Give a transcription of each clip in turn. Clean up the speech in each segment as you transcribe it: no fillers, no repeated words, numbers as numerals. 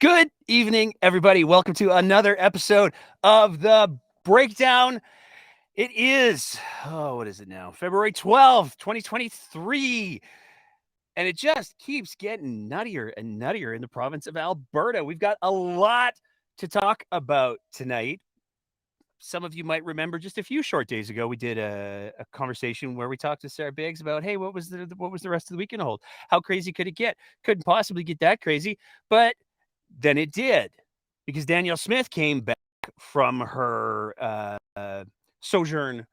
Good evening, everybody. Welcome to another episode of The Breakdown. It is, what is it now? February 12th, 2023. And it just keeps getting nuttier and nuttier in the province of Alberta. We've got a lot to talk about tonight. Some of you might remember just a few short days ago, we did a conversation where we talked to Sarah Biggs about, hey, what was the rest of the weekend hold? How crazy could it get? Couldn't possibly get that crazy, but then it did, because Danielle Smith came back from her sojourn,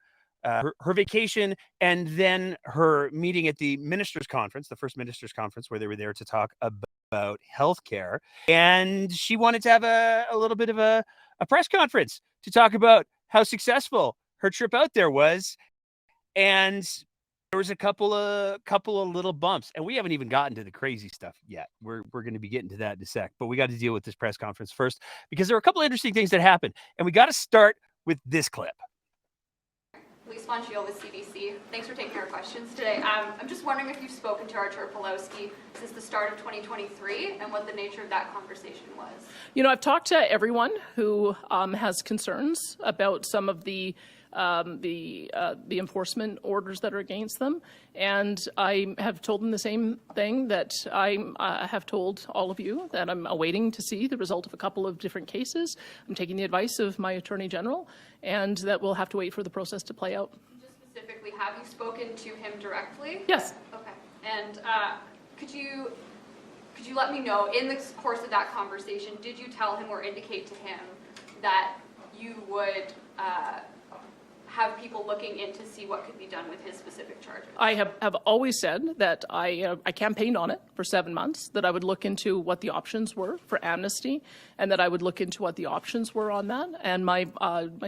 her vacation, and then her meeting at the ministers' conference, the first ministers' conference, where they were there to talk about healthcare. And she wanted to have a little bit of a press conference to talk about how successful her trip out there was. And there was a couple of little bumps, and we haven't even gotten to the crazy stuff yet. We're going to be getting to that in a sec, but we got to deal with this press conference first, because there were a couple of interesting things that happened, and we got to start with this clip. Lise Fonchiel with CBC. Thanks for taking our questions today. I'm just wondering if you've spoken to Artur Pawlowski since the start of 2023 and what the nature of that conversation was. You know, I've talked to everyone who has concerns about some of the enforcement orders that are against them, and I have told them the same thing that I have told all of you, that I'm awaiting to see the result of a couple of different cases. I'm taking the advice of my Attorney General, and that we'll have to wait for the process to play out. Just specifically, have you spoken to him directly? Yes. Okay. And could you let me know, in the course of that conversation, did you tell him or indicate to him that you would have people looking in to see what could be done with his specific charges? I have always said that I campaigned on it for 7 months, that I would look into what the options were for amnesty, and that I would look into what the options were on that. And my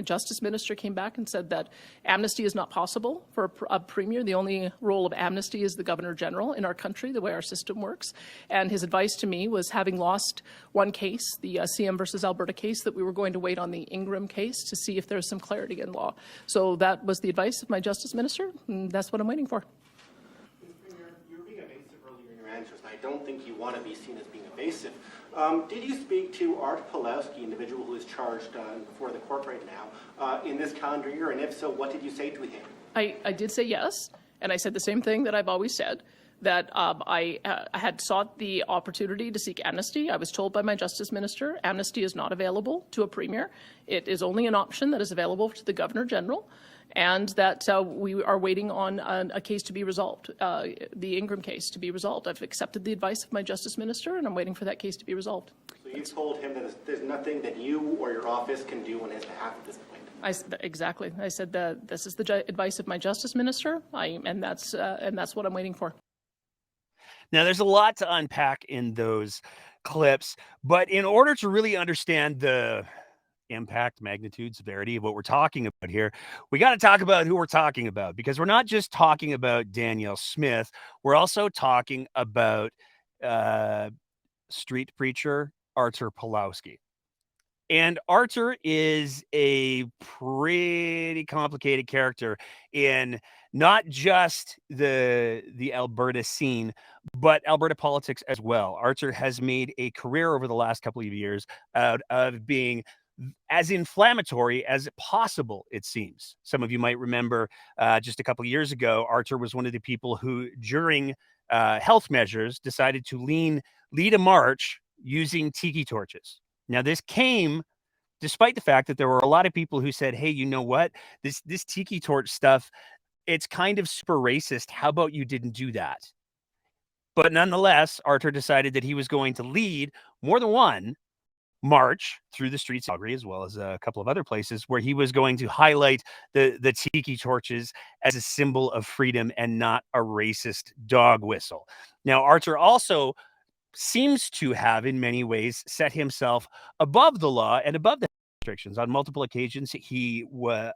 Justice Minister came back and said that amnesty is not possible for a Premier. The only role of amnesty is the Governor General in our country, the way our system works. And his advice to me was, having lost one case, the CM versus Alberta case, that we were going to wait on the Ingram case to see if there's some clarity in law. So that was the advice of my Justice Minister, and that's what I'm waiting for. Mr. Premier, you were being evasive earlier in your answers, and I don't think you want to be seen as being evasive. Did you speak to Art Pawlowski, individual who is charged before the court right now, in this calendar year? And if so, what did you say to him? I did say yes, and I said the same thing that I've always said, that I had sought the opportunity to seek amnesty. I was told by my Justice Minister, amnesty is not available to a Premier. It is only an option that is available to the Governor General, and that we are waiting on a case to be resolved, the Ingram case to be resolved. I've accepted the advice of my Justice Minister, and I'm waiting for that case to be resolved. So you told him that there's nothing that you or your office can do on his behalf at this point? Exactly. I said that this is the advice of my Justice Minister, and that's what I'm waiting for. Now, there's a lot to unpack in those clips, but in order to really understand the impact, magnitude, severity of what we're talking about here, we got to talk about who we're talking about, because we're not just talking about Danielle Smith. We're also talking about street preacher Artur Pawlowski. And Artur is a pretty complicated character in not just the Alberta scene, but Alberta politics as well. Artur has made a career over the last couple of years out of being as inflammatory as possible, it seems. Some of you might remember just a couple of years ago, Artur was one of the people who, during health measures, decided to lead a march using tiki torches. Now, this came despite the fact that there were a lot of people who said, hey, you know what? This tiki torch stuff, it's kind of super racist. How about you didn't do that? But nonetheless, Artur decided that he was going to lead more than one march through the streets of Calgary, as well as a couple of other places, where he was going to highlight the tiki torches as a symbol of freedom and not a racist dog whistle. Now, Artur also seems to have, in many ways, set himself above the law and above the restrictions. On multiple occasions, he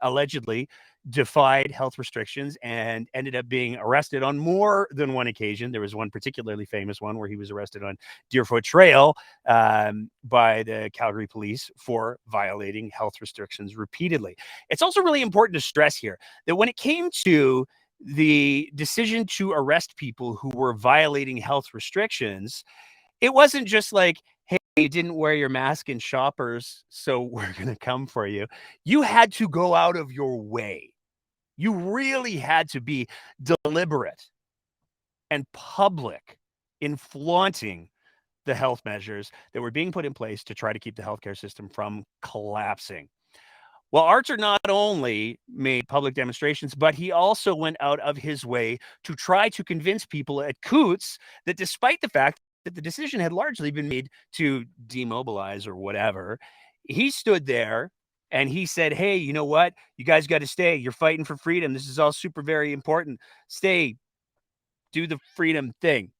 allegedly defied health restrictions and ended up being arrested on more than one occasion. There was one particularly famous one where he was arrested on Deerfoot Trail by the Calgary police for violating health restrictions repeatedly. It's also really important to stress here that when it came to the decision to arrest people who were violating health restrictions, it wasn't just like, hey, you didn't wear your mask in Shoppers, so we're going to come for you. You had to go out of your way. You really had to be deliberate and public in flaunting the health measures that were being put in place to try to keep the healthcare system from collapsing. Well, Archer not only made public demonstrations, but he also went out of his way to try to convince people at Coutts that despite the fact that the decision had largely been made to demobilize or whatever, he stood there and he said, hey, you know what? You guys got to stay. You're fighting for freedom. This is all super, very important. Stay, do the freedom thing.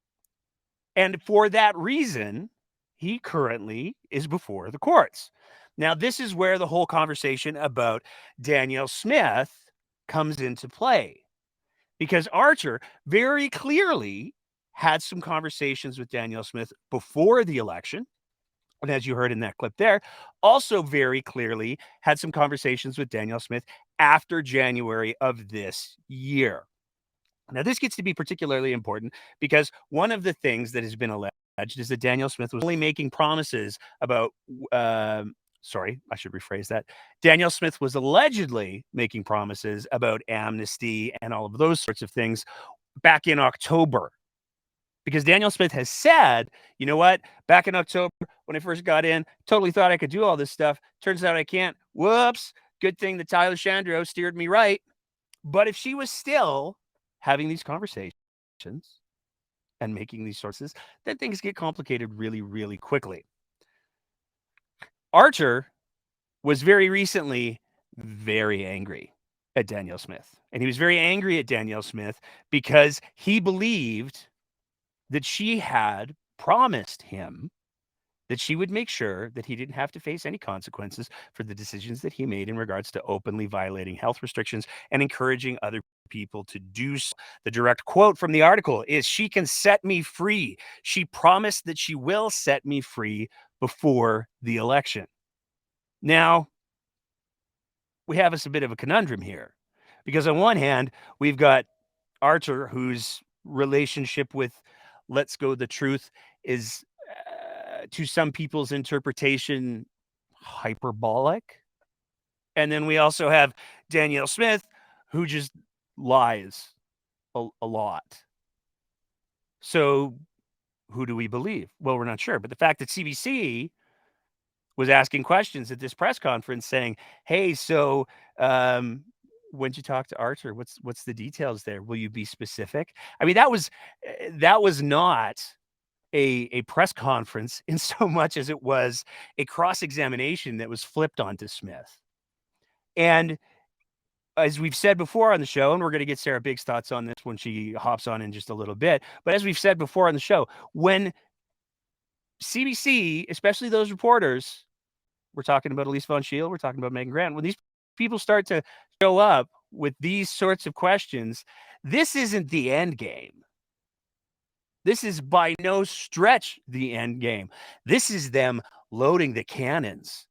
And for that reason, he currently is before the courts. Now, this is where the whole conversation about Danielle Smith comes into play, because Archer very clearly had some conversations with Danielle Smith before the election. And as you heard in that clip there, also very clearly had some conversations with Danielle Smith after January of this year. Now, this gets to be particularly important because one of the things that has been alleged is that Danielle Smith was only making promises about, sorry, I should rephrase that. Danielle Smith was allegedly making promises about amnesty and all of those sorts of things back in October. Because Danielle Smith has said, you know what, back in October, when I first got in, totally thought I could do all this stuff. Turns out I can't. Whoops. Good thing that Tyler Shandro steered me right. But if she was still having these conversations and making these sources, then things get complicated really, really quickly. Archer was very recently very angry at Danielle Smith. And he was very angry at Danielle Smith because he believed that she had promised him that she would make sure that he didn't have to face any consequences for the decisions that he made in regards to openly violating health restrictions and encouraging other people to do so. The direct quote from the article is, "She can set me free. She promised that she will set me free before the election." Now, we have us a bit of a conundrum here, because on one hand, we've got Archer, whose relationship with Let's Go the Truth is, to some people's interpretation, hyperbolic. And then we also have Danielle Smith, who just lies a lot. So who do we believe? Well, we're not sure. But the fact that CBC was asking questions at this press conference saying, hey, so when'd you talk to Archer? What's the details there? Will you be specific? I mean, that was not a press conference in so much as it was a cross-examination that was flipped onto Smith. And as we've said before on the show, and we're going to get Sarah Biggs' thoughts on this when she hops on in just a little bit, but as we've said before on the show, when CBC, especially those reporters, we're talking about Elise Von Shield, we're talking about Megan Grant, when these people start to show up with these sorts of questions, this isn't the end game. This is by no stretch the end game. This is them loading the cannons.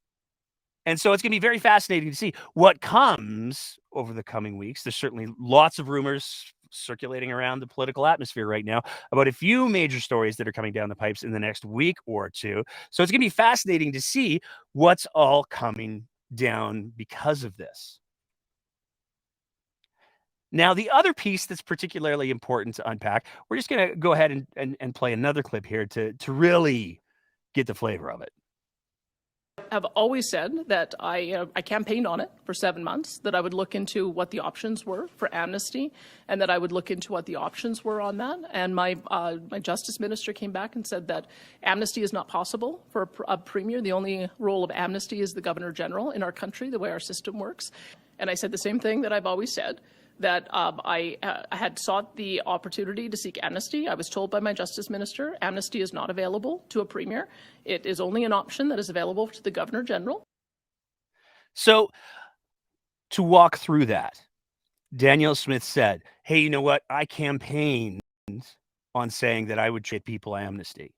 And so it's going to be very fascinating to see what comes over the coming weeks. There's certainly lots of rumors circulating around the political atmosphere right now about a few major stories that are coming down the pipes in the next week or two. So it's going to be fascinating to see what's all coming down because of this. Now, the other piece that's particularly important to unpack, we're just going to go ahead and play another clip here to really get the flavor of it. I've always said that I campaigned on it for 7 months, that I would look into what the options were for amnesty, and that I would look into what the options were on that. And my justice minister came back and said that amnesty is not possible for a premier. The only role of amnesty is the governor general in our country, the way our system works. And I said the same thing that I've always said, that I had sought the opportunity to seek amnesty. I was told by my justice minister, amnesty is not available to a premier. It is only an option that is available to the governor general. So to walk through that, Danielle Smith said, hey, you know what? I campaigned on saying that I would get people amnesty.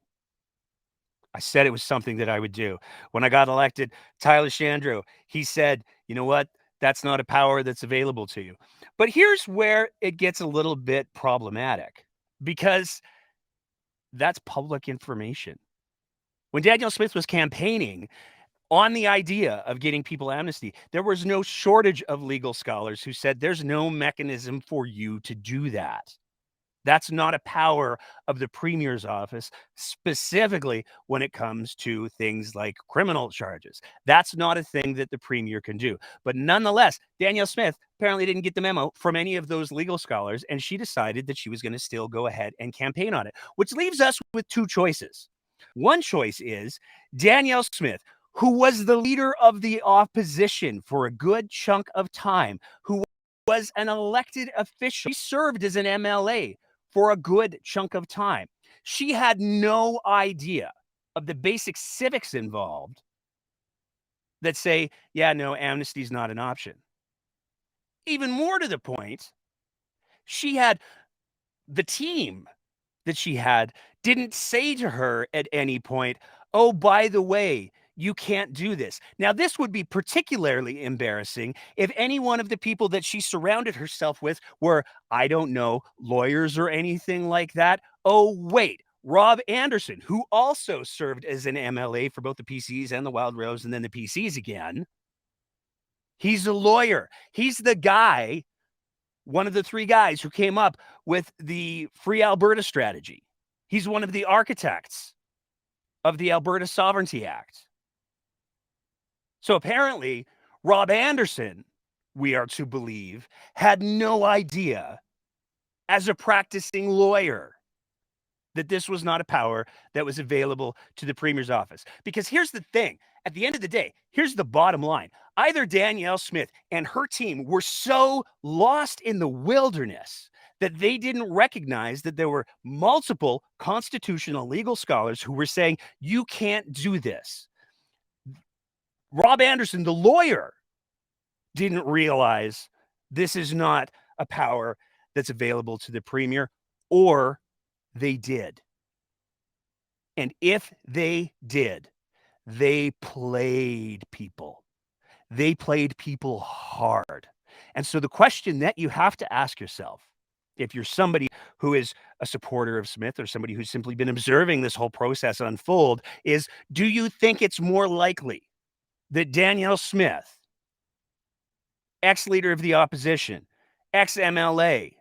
I said it was something that I would do. When I got elected, Tyler Shandro, he said, you know what? That's not a power that's available to you. But here's where it gets a little bit problematic, because that's public information. When Danielle Smith was campaigning on the idea of getting people amnesty, there was no shortage of legal scholars who said there's no mechanism for you to do that. That's not a power of the premier's office, specifically when it comes to things like criminal charges. That's not a thing that the premier can do. But nonetheless, Danielle Smith apparently didn't get the memo from any of those legal scholars, and she decided that she was going to still go ahead and campaign on it, which leaves us with two choices. One choice is Danielle Smith, who was the leader of the opposition for a good chunk of time, who was an elected official. She served as an MLA for a good chunk of time. She had no idea of the basic civics involved that say, yeah, no, amnesty is not an option. Even more to the point, she had the team that she had didn't say to her at any point, oh, by the way, you can't do this. Now, this would be particularly embarrassing if any one of the people that she surrounded herself with were, I don't know, lawyers or anything like that. Oh, wait, Rob Anderson, who also served as an MLA for both the PCs and the Wild Rose and then the PCs again. He's a lawyer. He's the guy, one of the three guys who came up with the Free Alberta strategy. He's one of the architects of the Alberta Sovereignty Act. So apparently, Rob Anderson, we are to believe, had no idea as a practicing lawyer that this was not a power that was available to the premier's office. Because here's the thing. At the end of the day, here's the bottom line. Either Danielle Smith and her team were so lost in the wilderness that they didn't recognize that there were multiple constitutional legal scholars who were saying, you can't do this. Rob Anderson, the lawyer, didn't realize this is not a power that's available to the premier, or they did. And if they did, they played people. They played people hard. And so the question that you have to ask yourself, if you're somebody who is a supporter of Smith or somebody who's simply been observing this whole process unfold, is do you think it's more likely that Danielle Smith, ex-leader of the opposition, ex-MLA,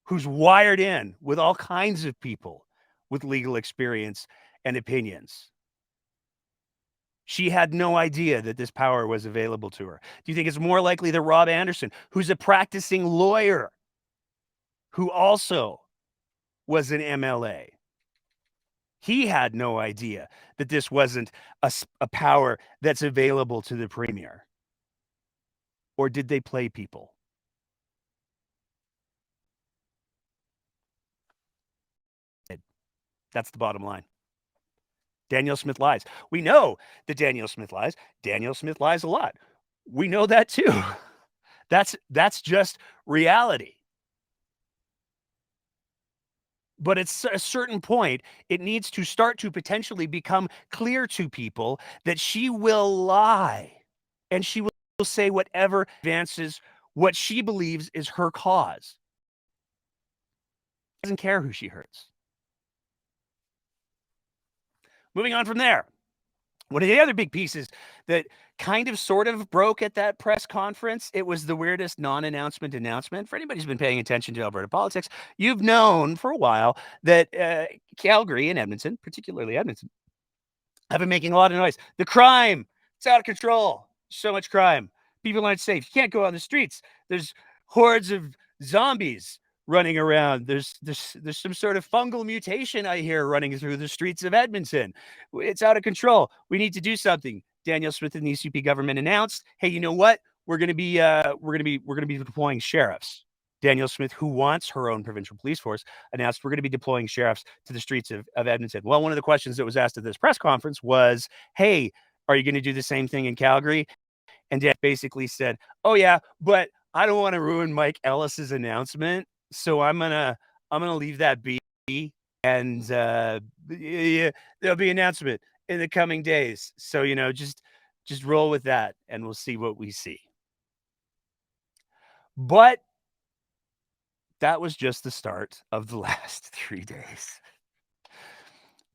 who's wired in with all kinds of people with legal experience and opinions, she had no idea that this power was available to her? Do you think it's more likely that Rob Anderson, who's a practicing lawyer, who also was an MLA, he had no idea that this wasn't a power that's available to the premier? Or did they play people? That's the bottom line. Danielle Smith lies. We know that Danielle Smith lies. Danielle Smith lies a lot. We know that too. That's just reality. But at a certain point, it needs to start to potentially become clear to people that she will lie and she will say whatever advances what she believes is her cause. She doesn't care who she hurts. Moving on from there. One of the other big pieces that kind of sort of broke at that press conference, it was the weirdest non-announcement announcement. For anybody who's been paying attention to Alberta politics, you've known for a while that Calgary and Edmonton, particularly Edmonton, have been making a lot of noise. The crime, it's out of control. So much crime. People aren't safe. You can't go on the streets. There's hordes of zombies running around. There's some sort of fungal mutation I hear running through the streets of Edmonton. It's out of control. We need to do something. Danielle Smith and the UCP government announced, hey, you know what? We're going to be deploying sheriffs. Danielle Smith, who wants her own provincial police force, announced we're going to be deploying sheriffs to the streets of Edmonton. Well, one of the questions that was asked at this press conference was, hey, are you going to do the same thing in Calgary? And Dan basically said, oh yeah, but I don't want to ruin Mike Ellis's announcement, so I'm gonna leave that be, and yeah, there'll be an announcement in the coming days. So just roll with that, and we'll see what we see. But that was just the start of the last 3 days.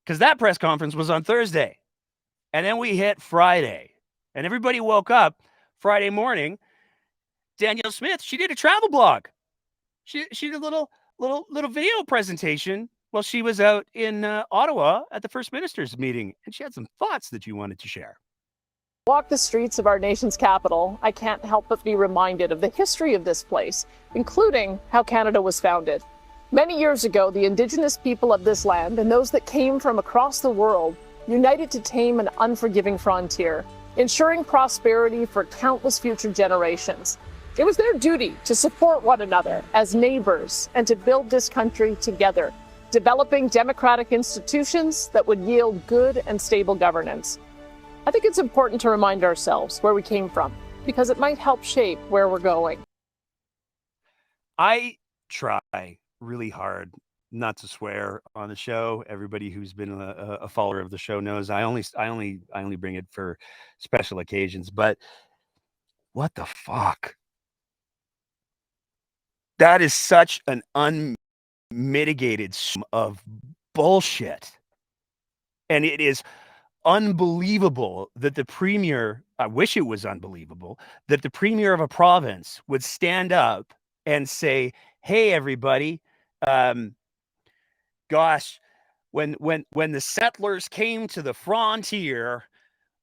because that press conference was on Thursday. And then we hit Friday. And everybody woke up Friday morning. Danielle Smith, she did a travel blog. She did a little video presentation while she was out in Ottawa at the First Minister's meeting. And she had some thoughts that you wanted to share. Walk the streets of our nation's capital, I can't help but be reminded of the history of this place, including how Canada was founded. Many years ago, the Indigenous people of this land and those that came from across the world united to tame an unforgiving frontier, ensuring prosperity for countless future generations. It was their duty to support one another as neighbors and to build this country together, developing democratic institutions that would yield good and stable governance. I think it's important to remind ourselves where we came from, because it might help shape where we're going. I try really hard not to swear on the show. Everybody who's been a follower of the show knows I only bring it for special occasions. But what the fuck? That is such an unmitigated of bullshit, and it is unbelievable that the premier, I wish it was unbelievable, that the premier of a province would stand up and say, hey, everybody, gosh, when the settlers came to the frontier,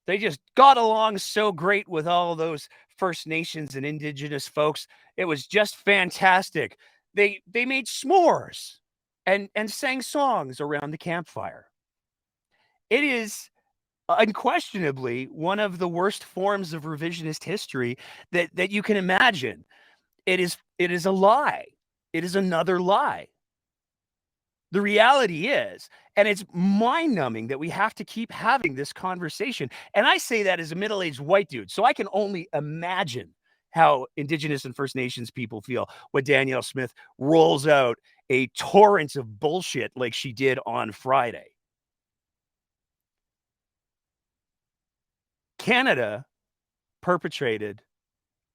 they just got along so great with all those First Nations and Indigenous folks. It was just fantastic. They made s'mores and sang songs around the campfire. It is unquestionably one of the worst forms of revisionist history that you can imagine. It is a lie. It is another lie. The reality is, and it's mind-numbing that we have to keep having this conversation. And I say that as a middle-aged white dude, so I can only imagine how Indigenous and First Nations people feel when Danielle Smith rolls out a torrent of bullshit like she did on Friday. Canada perpetrated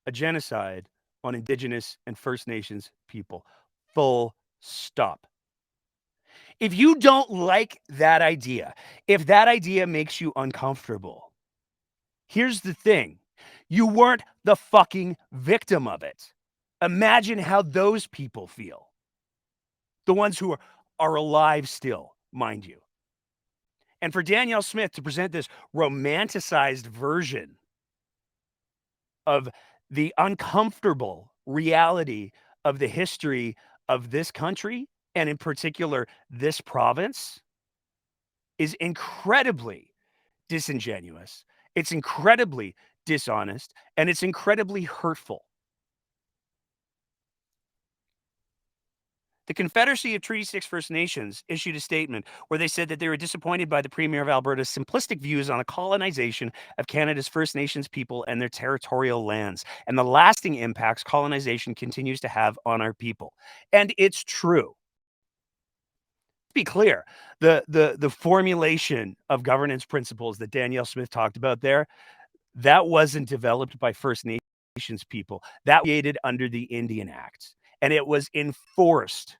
a genocide on Indigenous and First Nations people. Full stop. If you don't like that idea, if that idea makes you uncomfortable, here's the thing. You weren't the fucking victim of it. Imagine how those people feel. The ones who are alive still, mind you. And for Danielle Smith to present this romanticized version of the uncomfortable reality of the history of this country, and in particular, this province, is incredibly disingenuous. It's incredibly dishonest, and it's incredibly hurtful. The Confederacy of Treaty 6 First Nations issued a statement where they said that they were disappointed by the Premier of Alberta's simplistic views on the colonization of Canada's First Nations people and their territorial lands, and the lasting impacts colonization continues to have on our people. And it's true. Be clear, the formulation of governance principles that Danielle Smith talked about there, that wasn't developed by First Nations people. That was created under the Indian Act. And it was enforced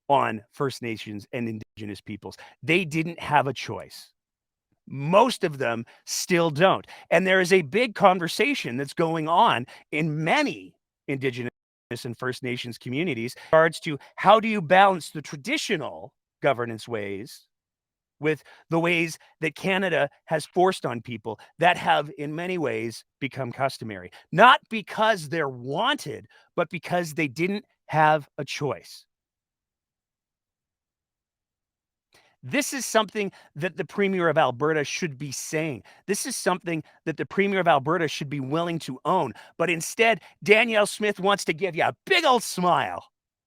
on First Nations and Indigenous peoples. They didn't have a choice. Most of them still don't. And there is a big conversation that's going on in many Indigenous and First Nations communities in regards to how do you balance the traditional governance ways with the ways that Canada has forced on people that have in many ways become customary. Not because they're wanted, but because they didn't have a choice. This is something that the Premier of Alberta should be saying. This is something that the Premier of Alberta should be willing to own. But instead, Danielle Smith wants to give you a big old smile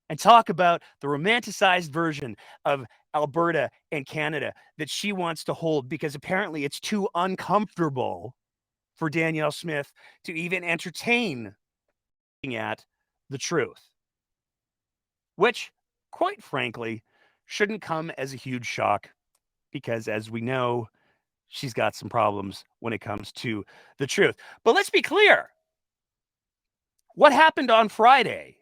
and talk about the romanticized version of Alberta and Canada that she wants to hold because apparently it's too uncomfortable for Danielle Smith to even entertain looking at the truth, which, quite frankly, shouldn't come as a huge shock because, as we know, she's got some problems when it comes to the truth. But let's be clear. What happened on Friday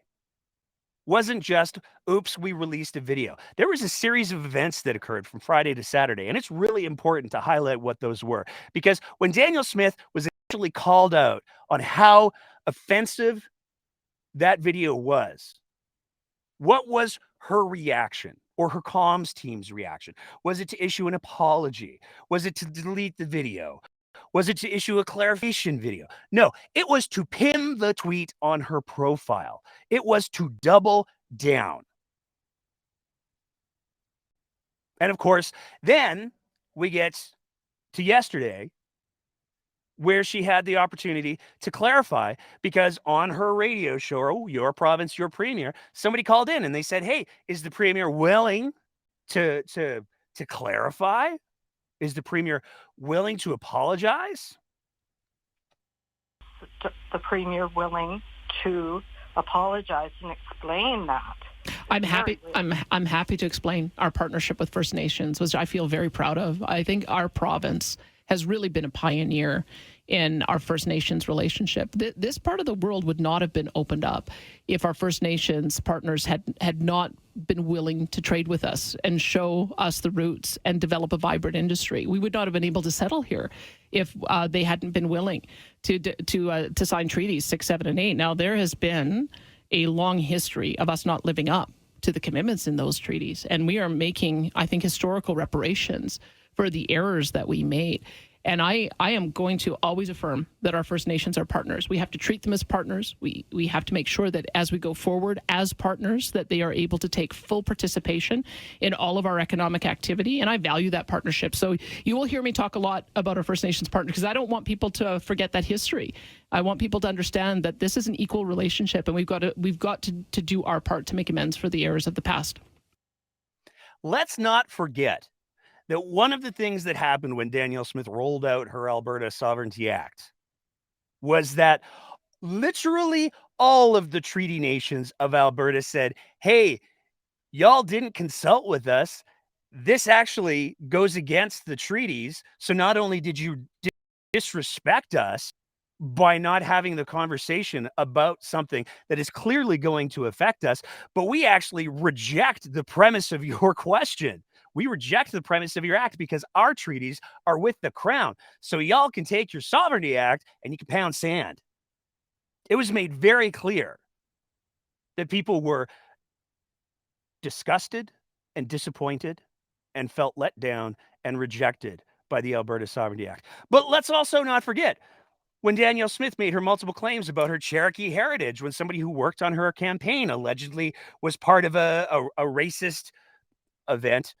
wasn't just, oops, we released a video. There was a series of events that occurred from Friday to Saturday, and it's really important to highlight what those were. Because when Danielle Smith was actually called out on how offensive that video was, what was her reaction or her comms team's reaction? Was it to issue an apology? Was it to delete the video? Was it to issue a clarification video? No, it was to pin the tweet on her profile. It was to double down. And of course, then we get to yesterday, where she had the opportunity to clarify, because on her radio show, Your Province, Your Premier, somebody called in and they said, hey, is the Premier willing to clarify? Is the Premier willing to apologize? The Premier willing to apologize and explain that. I'm happy to explain our partnership with First Nations, which I feel very proud of. I think our province has really been a pioneer in our First Nations relationship. This part of the world would not have been opened up if our First Nations partners had not been willing to trade with us and show us the roots and develop a vibrant industry. We would not have been able to settle here if they hadn't been willing to sign treaties 6, 7, and 8. Now, there has been a long history of us not living up to the commitments in those treaties, and we are making, I think, historical reparations for the errors that we made. And I am going to always affirm that our First Nations are partners. We have to treat them as partners. We have to make sure that as we go forward as partners, that they are able to take full participation in all of our economic activity. And I value that partnership. So you will hear me talk a lot about our First Nations partners, because I don't want people to forget that history. I want people to understand that this is an equal relationship, and we've got to do our part to make amends for the errors of the past. Let's not forget that one of the things that happened when Danielle Smith rolled out her Alberta Sovereignty Act was that literally all of the treaty nations of Alberta said, hey, y'all didn't consult with us. This actually goes against the treaties. So not only did you disrespect us by not having the conversation about something that is clearly going to affect us, but we actually reject the premise of your question. We reject the premise of your act because our treaties are with the Crown. So y'all can take your Sovereignty Act and you can pound sand. It was made very clear that people were disgusted and disappointed and felt let down and rejected by the Alberta Sovereignty Act. But let's also not forget when Danielle Smith made her multiple claims about her Cherokee heritage, when somebody who worked on her campaign allegedly was part of a racist event.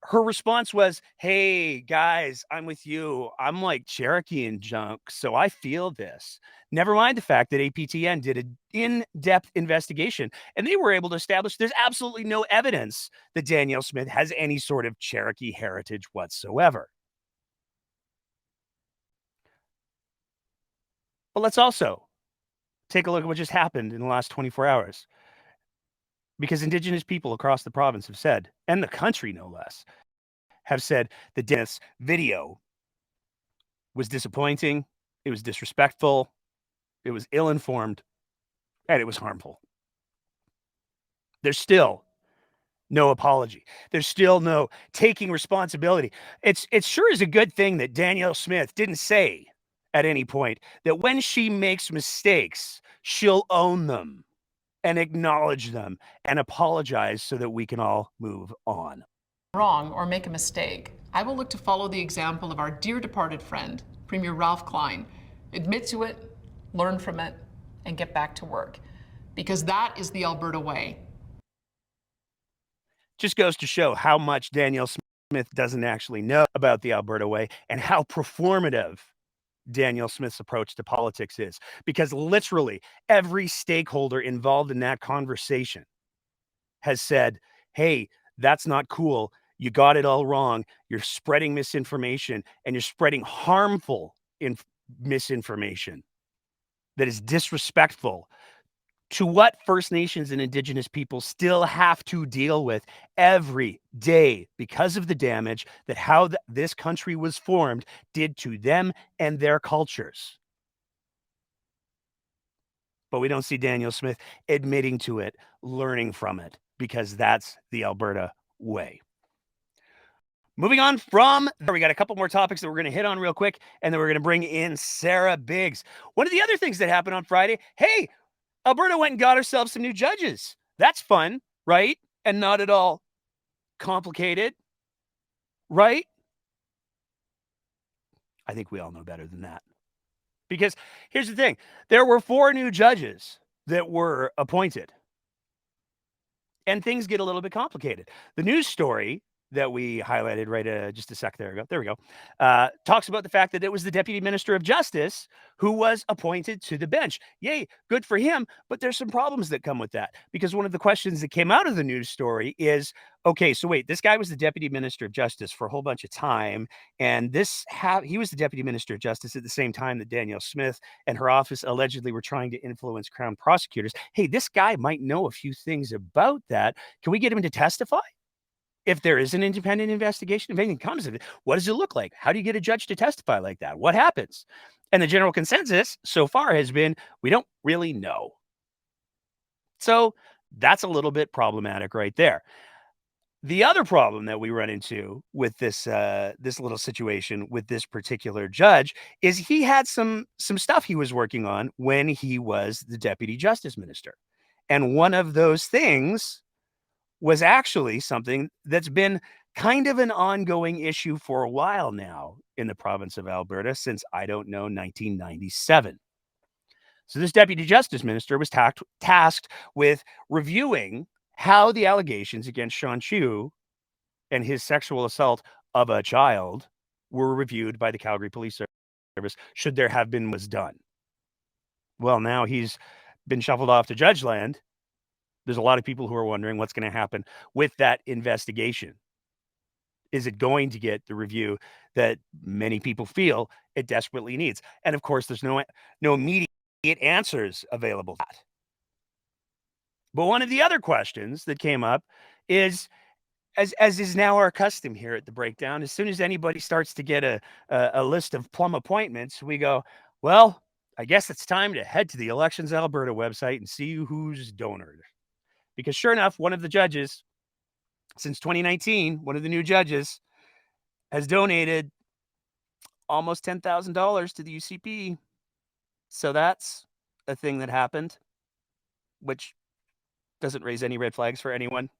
Her response was, hey, guys, I'm with you. I'm like Cherokee and junk, so I feel this. Never mind the fact that APTN did an in-depth investigation, and they were able to establish there's absolutely no evidence that Danielle Smith has any sort of Cherokee heritage whatsoever. But let's also take a look at what just happened in the last 24 hours. Because Indigenous people across the province have said, and the country no less, have said that this video was disappointing, it was disrespectful, it was ill-informed, and it was harmful. There's still no apology. There's still no taking responsibility. It sure is a good thing that Danielle Smith didn't say at any point that when she makes mistakes, she'll own them and acknowledge them and apologize so that we can all move on. Wrong or make a mistake, I will look to follow the example of our dear departed friend, Premier Ralph Klein. Admit to it, learn from it, and get back to work. Because that is the Alberta way. Just goes to show how much Danielle Smith doesn't actually know about the Alberta way and how performative Danielle Smith's approach to politics is, because literally every stakeholder involved in that conversation has said, hey, that's not cool. You got it all wrong. You're spreading misinformation, and you're spreading harmful misinformation that is disrespectful to what First Nations and Indigenous people still have to deal with every day because of the damage that how this country was formed did to them and their cultures. but we don't see Daniel Smith admitting to it, learning from it, because that's the Alberta way. Moving on from there, we got a couple more topics that we're going to hit on real quick, and then we're going to bring in Sarah Biggs. One of the other things that happened on Friday, hey, Alberta went and got ourselves some new judges. That's fun, right? And not at all complicated, right? I think we all know better than that. Because here's the thing. There were 4 new judges that were appointed. And things get a little bit complicated. The news story that we highlighted right just a sec there ago, there we go, talks about the fact that it was the Deputy Minister of Justice who was appointed to the bench. Yay, good for him, but there's some problems that come with that, because one of the questions that came out of the news story is, okay, so wait, this guy was the Deputy Minister of Justice for a whole bunch of time, and he was the Deputy Minister of Justice at the same time that Danielle Smith and her office allegedly were trying to influence Crown prosecutors. Hey, this guy might know a few things about that. Can we get him to testify? If there is an independent investigation, if anything comes of it, what does it look like? How do you get a judge to testify like that? What happens? And the general consensus so far has been, we don't really know. So that's a little bit problematic right there. The other problem that we run into with this little situation with this particular judge is he had some stuff he was working on when he was the Deputy Justice Minister. And one of those things was actually something that's been kind of an ongoing issue for a while now in the province of Alberta since, I don't know, 1997. So this Deputy Justice Minister was tasked with reviewing how the allegations against Sean Chew and his sexual assault of a child were reviewed by the Calgary Police Service, should there have been was done. Well, now he's been shuffled off to Judge Land. There's a lot of people who are wondering what's going to happen with that investigation. Is it going to get the review that many people feel it desperately needs? And of course, there's no immediate answers available to that. But one of the other questions that came up is, as is now our custom here at The Breakdown, as soon as anybody starts to get a list of plum appointments, we go, well, I guess it's time to head to the Elections Alberta website and see who's donored. Because sure enough, one of the judges, since 2019, one of the new judges has donated almost $10,000 to the UCP. So that's a thing that happened, which doesn't raise any red flags for anyone,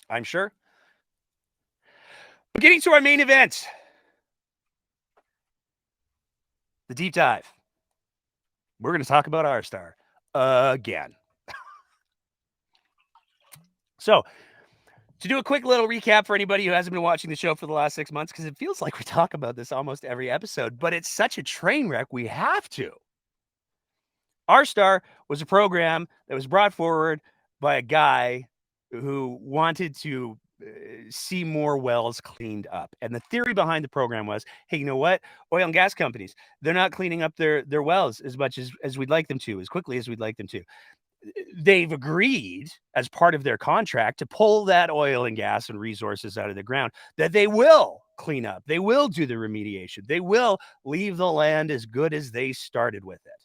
I'm sure. But getting to our main event, the deep dive. We're going to talk about R-Star again. So, to do a quick little recap for anybody who hasn't been watching the show for the last 6 months, because it feels like we talk about this almost every episode, but it's such a train wreck, we have to. R-Star was a program that was brought forward by a guy who wanted to see more wells cleaned up. And the theory behind the program was, hey, you know what? Oil and gas companies, they're not cleaning up their wells as much as we'd like them to, as quickly as we'd like them to. They've agreed as part of their contract to pull that oil and gas and resources out of the ground, that they will clean up. They will do the remediation. They will leave the land as good as they started with it.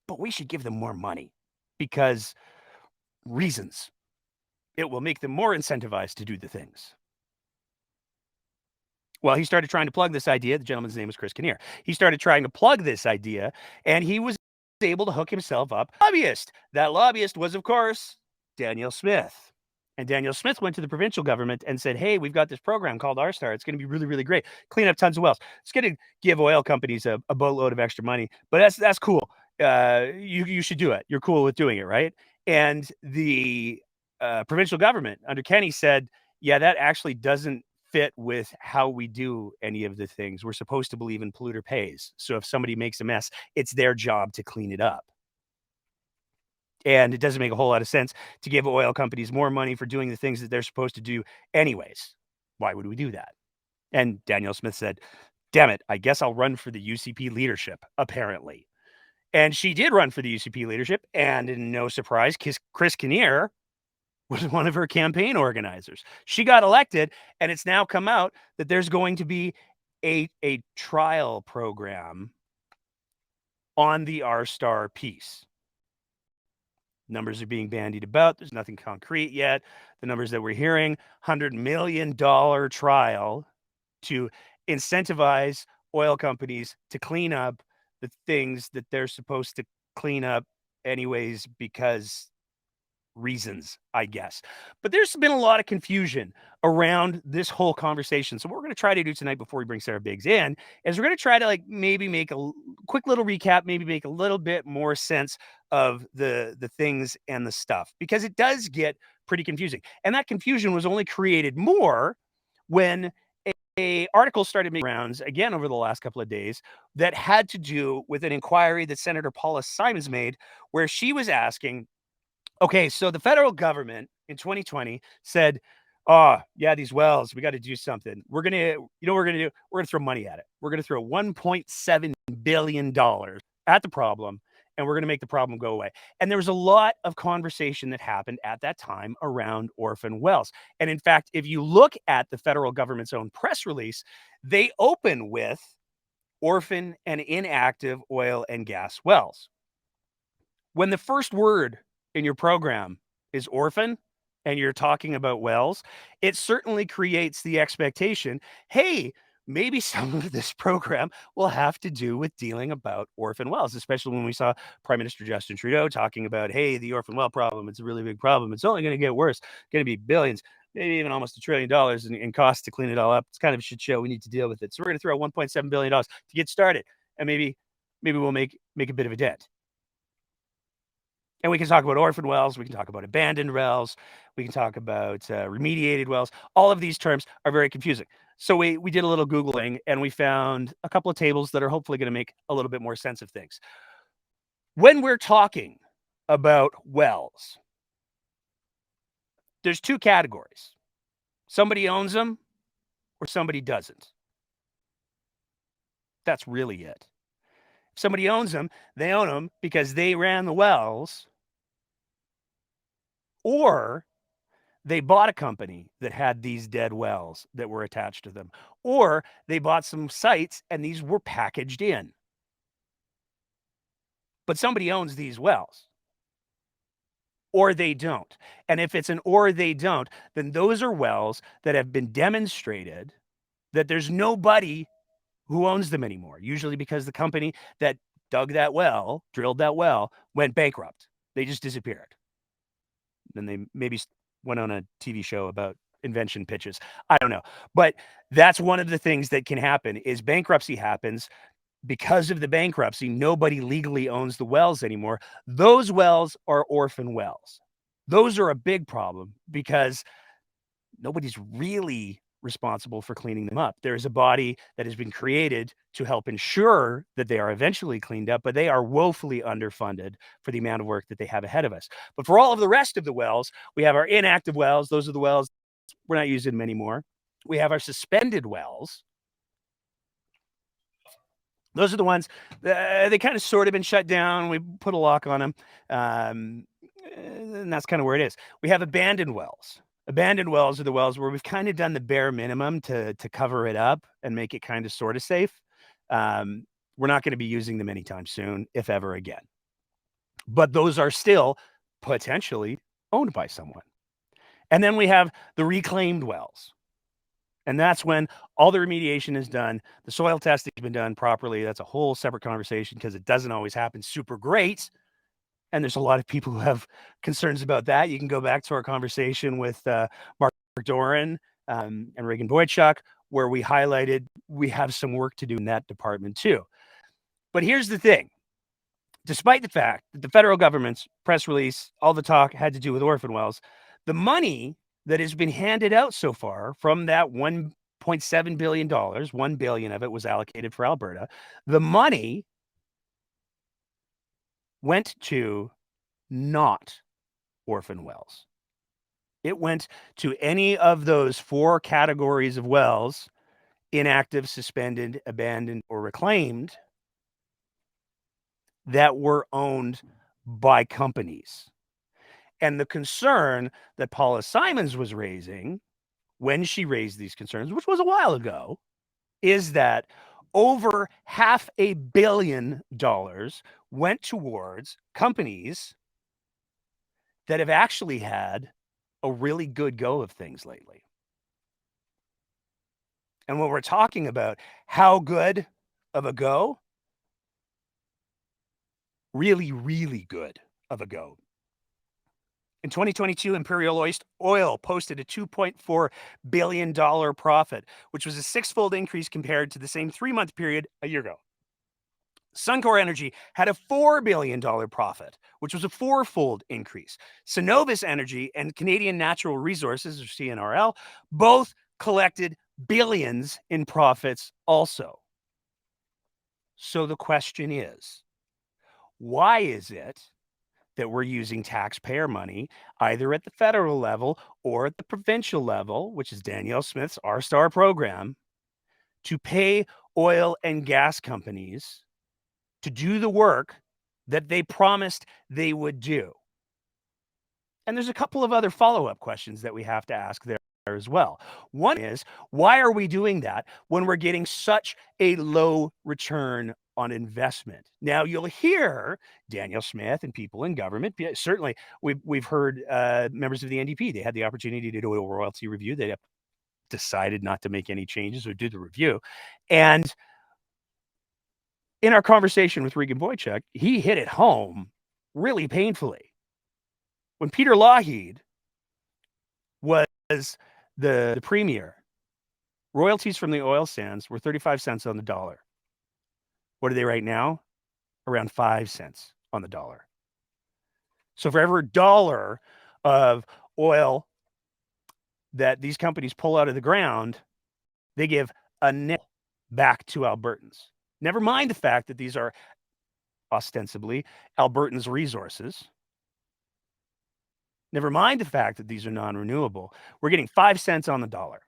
But we should give them more money because reasons. It will make them more incentivized to do the things. Well, he started trying to plug this idea. The gentleman's name was Chris Kinnear. He started trying to plug this idea, and he was able to hook himself up a lobbyist. That lobbyist was, of course, Danielle Smith. And Danielle Smith went to the provincial government and said, hey, we've got this program called R-Star. It's going to be really, really great. Clean up tons of wells. It's going to give oil companies a boatload of extra money, but that's cool. You should do it. You're cool with doing it, right? And the provincial government under Kenny said, yeah, that actually doesn't fit with how we do any of the things. We're supposed to believe in polluter pays. So if somebody makes a mess, it's their job to clean it up. And it doesn't make a whole lot of sense to give oil companies more money for doing the things that they're supposed to do anyways. Why would we do that? And Danielle Smith said, damn it, I guess I'll run for the UCP leadership, apparently. And she did run for the UCP leadership, and no surprise, Chris Kinnear was one of her campaign organizers. She got elected, and it's now come out that there's going to be a trial program on the R-Star piece. Numbers are being bandied about. There's nothing concrete yet. The numbers that we're hearing, $100 million trial to incentivize oil companies to clean up the things that they're supposed to clean up anyways because reasons, I guess. But there's been a lot of confusion around this whole conversation. So what we're going to try to do tonight before we bring Sarah Biggs in is we're going to try to maybe make a quick little recap, maybe make a little bit more sense of the things and the stuff, because it does get pretty confusing. And that confusion was only created more when a article started making rounds again over the last couple of days that had to do with an inquiry that Senator Paula Simons made, where she was asking, okay, so the federal government in 2020 said, oh, yeah, these wells, we got to do something. We're going to, you know what we're going to do? We're going to throw money at it. We're going to throw $1.7 billion at the problem, and we're going to make the problem go away. And there was a lot of conversation that happened at that time around orphan wells. And in fact, if you look at the federal government's own press release, they open with orphan and inactive oil and gas wells. When the first word in your program is orphan and you're talking about wells, it certainly creates the expectation, hey, maybe some of this program will have to do with dealing about orphan wells, especially when we saw Prime Minister Justin Trudeau talking about, hey, the orphan well problem, it's a really big problem. It's only going to get worse, going to be billions, maybe even almost $1 trillion in costs to clean it all up. It's kind of a shit show. We need to deal with it. So we're going to throw $1.7 billion to get started, and maybe we'll make a bit of a dent. And we can talk about orphan wells. We can talk about abandoned wells. We can talk about remediated wells. All of these terms are very confusing. So we did a little Googling, and we found a couple of tables that are hopefully going to make a little bit more sense of things. When we're talking about wells, there's two categories. Somebody owns them or somebody doesn't. That's really it. If somebody owns them, they own them because they ran the wells, or they bought a company that had these dead wells that were attached to them, or they bought some sites and these were packaged in. But somebody owns these wells, or they don't. And if it's an or they don't, then those are wells that have been demonstrated that there's nobody who owns them anymore, usually because the company that dug that well, drilled that well, went bankrupt. They just disappeared. Then they maybe went on a TV show about invention pitches. I don't know. But that's one of the things that can happen is bankruptcy happens. Because of the bankruptcy, nobody legally owns the wells anymore. Those wells are orphan wells. Those are a big problem because nobody's really responsible for cleaning them up. There is a body that has been created to help ensure that they are eventually cleaned up, but they are woefully underfunded for the amount of work that they have ahead of us. But for all of the rest of the wells, we have our inactive wells. Those are the wells we're not using them anymore. We have our suspended wells. Those are the ones they kind of sort of been shut down. We put a lock on them. And that's kind of where it is. We have abandoned wells. Abandoned wells are the wells where we've kind of done the bare minimum to cover it up and make it kind of sort of safe. We're not going to be using them anytime soon, if ever again. But those are still potentially owned by someone. And then we have the reclaimed wells. And that's when all the remediation is done. The soil testing has been done properly. That's a whole separate conversation because it doesn't always happen super great. And there's a lot of people who have concerns about that. You can go back to our conversation with Mark Doran and Reagan Boychuk, where we highlighted we have some work to do in that department too. But here's the thing. Despite the fact that the federal government's press release, all the talk had to do with orphan wells, the money that has been handed out so far from that $1.7 billion, $1 billion of it was allocated for Alberta, the money went to not orphan wells. It went to any of those four categories of wells, inactive, suspended, abandoned, or reclaimed, that were owned by companies. And the concern that Paula Simons was raising when she raised these concerns, which was a while ago, is that, over $500 million went towards companies that have actually had a really good go of things lately. And when we're talking about how good of a go, really, really good of a go. In 2022, Imperial Oil posted a $2.4 billion profit, which was a six-fold increase compared to the same three-month period a year ago. Suncor Energy had a $4 billion profit, which was a four-fold increase. Cenovus Energy and Canadian Natural Resources, or CNRL, both collected billions in profits also. So the question is, why is it that we're using taxpayer money either at the federal level or at the provincial level, which is Danielle Smith's R-Star program, to pay oil and gas companies to do the work that they promised they would do? And there's a couple of other follow-up questions that we have to ask there as well. One is, why are we doing that when we're getting such a low return on investment? Now, you'll hear Danielle Smith and people in government. Certainly, we've heard members of the NDP. They had the opportunity to do a royalty review. They decided not to make any changes or do the review. And in our conversation with Regan Boychuk, he hit it home really painfully. When Peter Lougheed was the premier, royalties from the oil sands were 35 cents on the dollar. What are they right now? Around 5 cents on the dollar. So for every dollar of oil that these companies pull out of the ground, they give a nickel back to Albertans. Never mind the fact that these are ostensibly Albertans' resources. Never mind the fact that these are non-renewable. We're getting 5 cents on the dollar.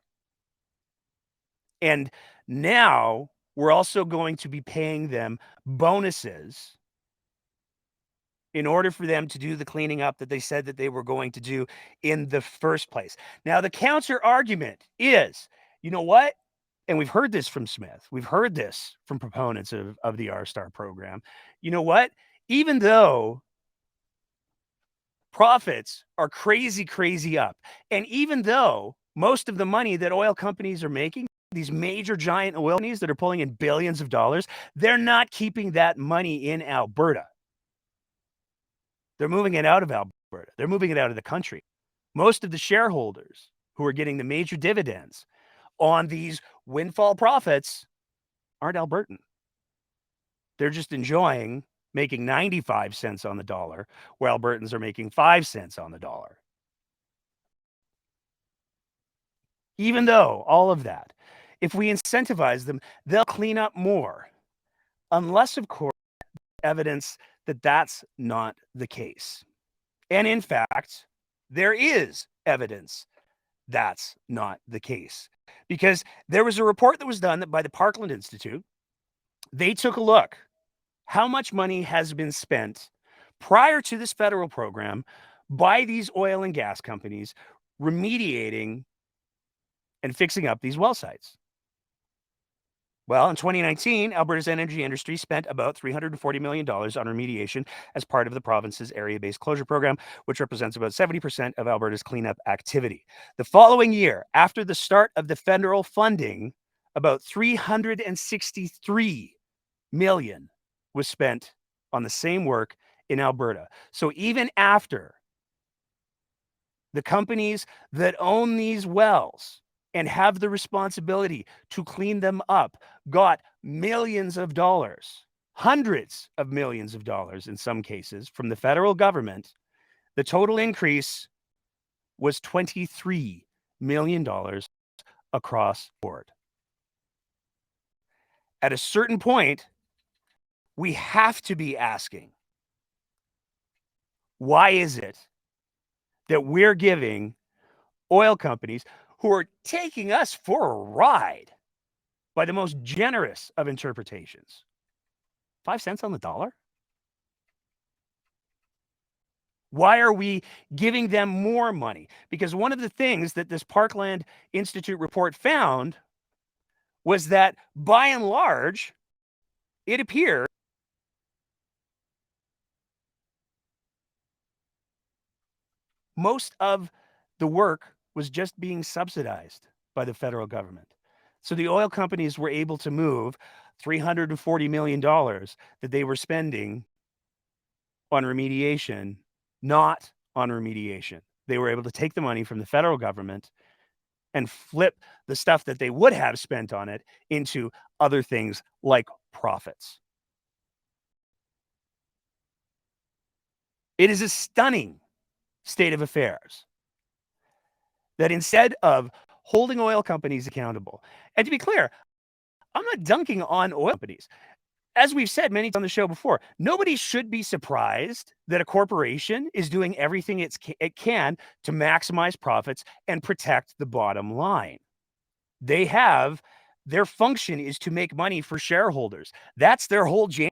And now we're also going to be paying them bonuses in order for them to do the cleaning up that they said that they were going to do in the first place. Now, the counter argument is, you know what? And we've heard this from Smith. We've heard this from proponents of the R-Star program. You know what? Even though profits are crazy, crazy up, and even though most of the money that oil companies are making, these major giant oil companies that are pulling in billions of dollars, they're not keeping that money in Alberta. They're moving it out of Alberta. They're moving it out of the country. Most of the shareholders who are getting the major dividends on these windfall profits aren't Albertan. They're just enjoying making 95 cents on the dollar, where Albertans are making 5 cents on the dollar. Even though all of that, if we incentivize them, they'll clean up more. Unless, of course, evidence that that's not the case. And in fact, there is evidence that's not the case. Because there was a report that was done by the Parkland Institute. They took a look. How much money has been spent prior to this federal program by these oil and gas companies remediating and fixing up these well sites? Well, in 2019, Alberta's energy industry spent about $340 million on remediation as part of the province's area-based closure program, which represents about 70% of Alberta's cleanup activity. The following year, after the start of the federal funding, about $363 million was spent on the same work in Alberta. So even after the companies that own these wells and have the responsibility to clean them up got millions of dollars, hundreds of millions of dollars in some cases from the federal government, the total increase was $23 million across the board. At a certain point, we have to be asking, why is it that we're giving oil companies who are taking us for a ride by the most generous of interpretations, 5 cents on the dollar? Why are we giving them more money? Because one of the things that this Parkland Institute report found was that by and large, it appeared most of the work was just being subsidized by the federal government. So the oil companies were able to move $340 million that they were spending on remediation, not on remediation. They were able to take the money from the federal government and flip the stuff that they would have spent on it into other things like profits. It is a stunning state of affairs that instead of holding oil companies accountable, and to be clear, I'm not dunking on oil companies. As we've said many times on the show before, nobody should be surprised that a corporation is doing everything it can to maximize profits and protect the bottom line. Their function is to make money for shareholders. That's their whole jam.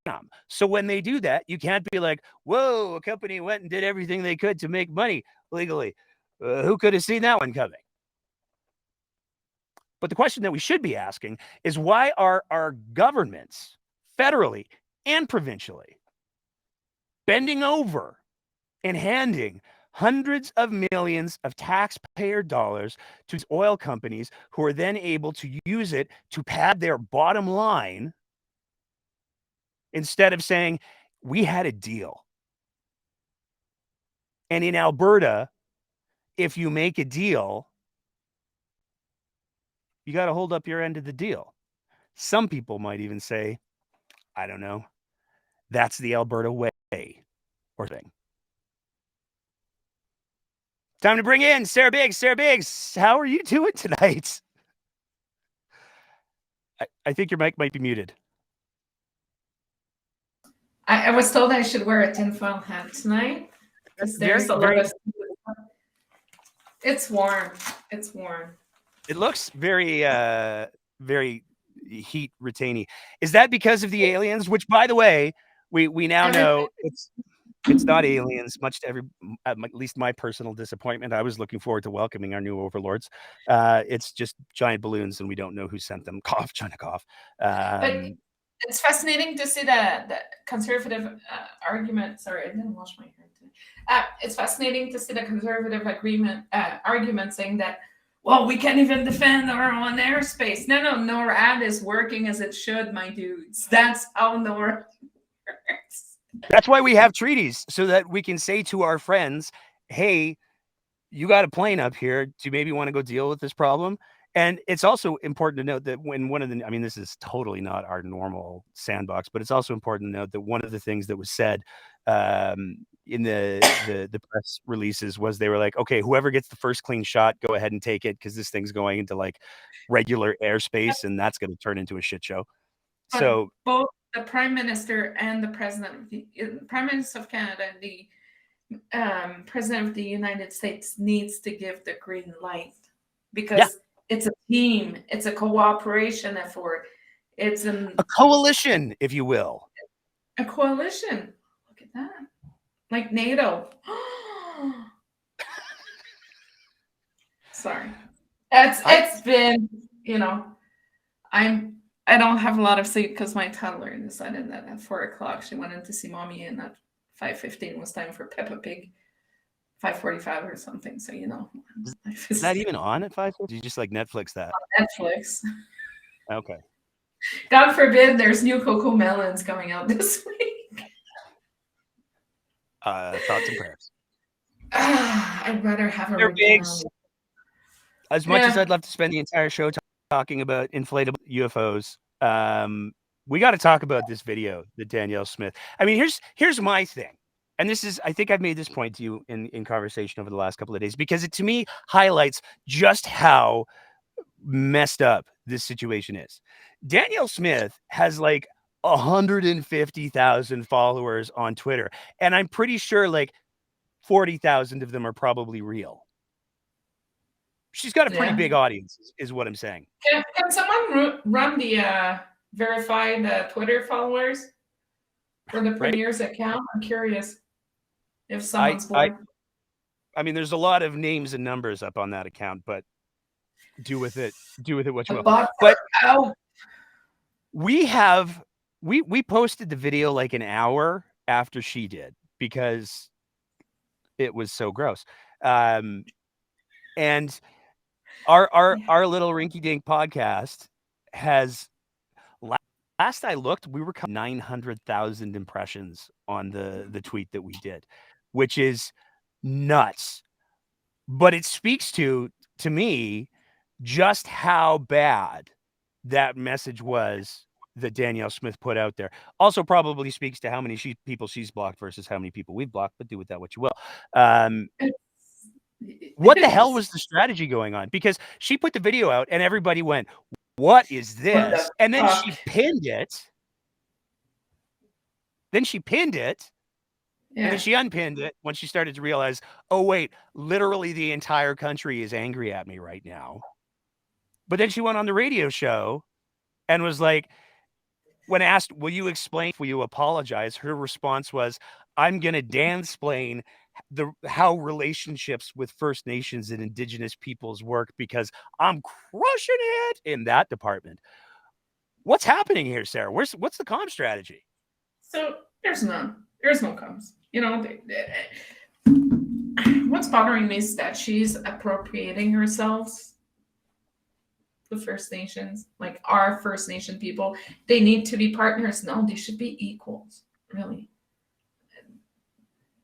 So when they do that, you can't be like, whoa, a company went and did everything they could to make money legally. Who could have seen that one coming? But the question that we should be asking is, why are our governments, federally and provincially, bending over and handing hundreds of millions of taxpayer dollars to these oil companies who are then able to use it to pad their bottom line instead of saying, we had a deal? And in Alberta, if you make a deal, you got to hold up your end of the deal. Some people might even say, I don't know, that's the Alberta way or thing. Time to bring in Sarah Biggs. Sarah Biggs, how are you doing tonight? I think your mic might be muted. I was told I should wear a tinfoil hat tonight because there's a lot of. It's warm. It's warm. It looks very, very heat retaining. Is that because of the aliens? Which, by the way, we now know it's not aliens. Much to at least my personal disappointment. I was looking forward to welcoming our new overlords. It's just giant balloons, and we don't know who sent them. Cough, China cough. But it's fascinating to see the conservative argument. Sorry, I didn't wash my hair today. It's fascinating to see the conservative argument saying that, well, we can't even defend our own airspace. No, NORAD is working as it should, my dudes. That's how NORAD works. That's why we have treaties, so that we can say to our friends, hey, you got a plane up here. Do you maybe want to go deal with this problem? And it's also important to note that when this is totally not our normal sandbox, but it's also important to note that one of the things that was said in the press releases was they were like, okay, whoever gets the first clean shot, go ahead and take it, because this thing's going into like regular airspace, and that's going to turn into a shit show. So both the Prime Minister and the President, Prime Minister of Canada and the President of the United States needs to give the green light, because it's a team, it's a cooperation effort, it's a coalition, if you will. A coalition. Look at that. Like NATO. Sorry. It's been, I don't have a lot of sleep because my toddler decided that at 4:00 she wanted to see mommy, and at 5:15 was time for Peppa Pig. 5:45 or something. So is that even on at 5:50? Do you just like Netflix that? On Netflix. Okay. God forbid there's new Coco Melons coming out this week. Thoughts and prayers. I'd rather have a Biggs. As much as I'd love to spend the entire show talking about inflatable UFOs, we got to talk about this video that Danielle Smith. I mean, here's my thing. And this is, I think I've made this point to you in conversation over the last couple of days, because it to me highlights just how messed up this situation is. Danielle Smith has like 150,000 followers on Twitter, and I'm pretty sure like 40,000 of them are probably real. She's got a pretty big audience, is what I'm saying. Can someone run the verified Twitter followers for the Premier's account? I'm curious if someone's bored. I mean, there's a lot of names and numbers up on that account, but do with it what you will. But we posted the video like an hour after she did because it was so gross. And our little rinky dink podcast has, last I looked, we were 900,000 impressions on the tweet that we did, which is nuts. But it speaks to me just how bad that message was that Danielle Smith put out there. Also probably speaks to how many people she's blocked versus how many people we've blocked, but do with that what you will. What the hell was the strategy going on? Because she put the video out and everybody went, what is this? And then she pinned it. And then she unpinned it when she started to realize, oh, wait, literally the entire country is angry at me right now. But then she went on the radio show and was like, when asked, will you explain, will you apologize? Her response was, I'm going to dansplain how relationships with First Nations and Indigenous peoples work because I'm crushing it in that department. What's happening here, Sarah? What's the comm strategy? So there's no comms. You know, what's bothering me is that she's appropriating herself. The First Nations, like our First Nation people, they need to be partners. No, they should be equals. Really,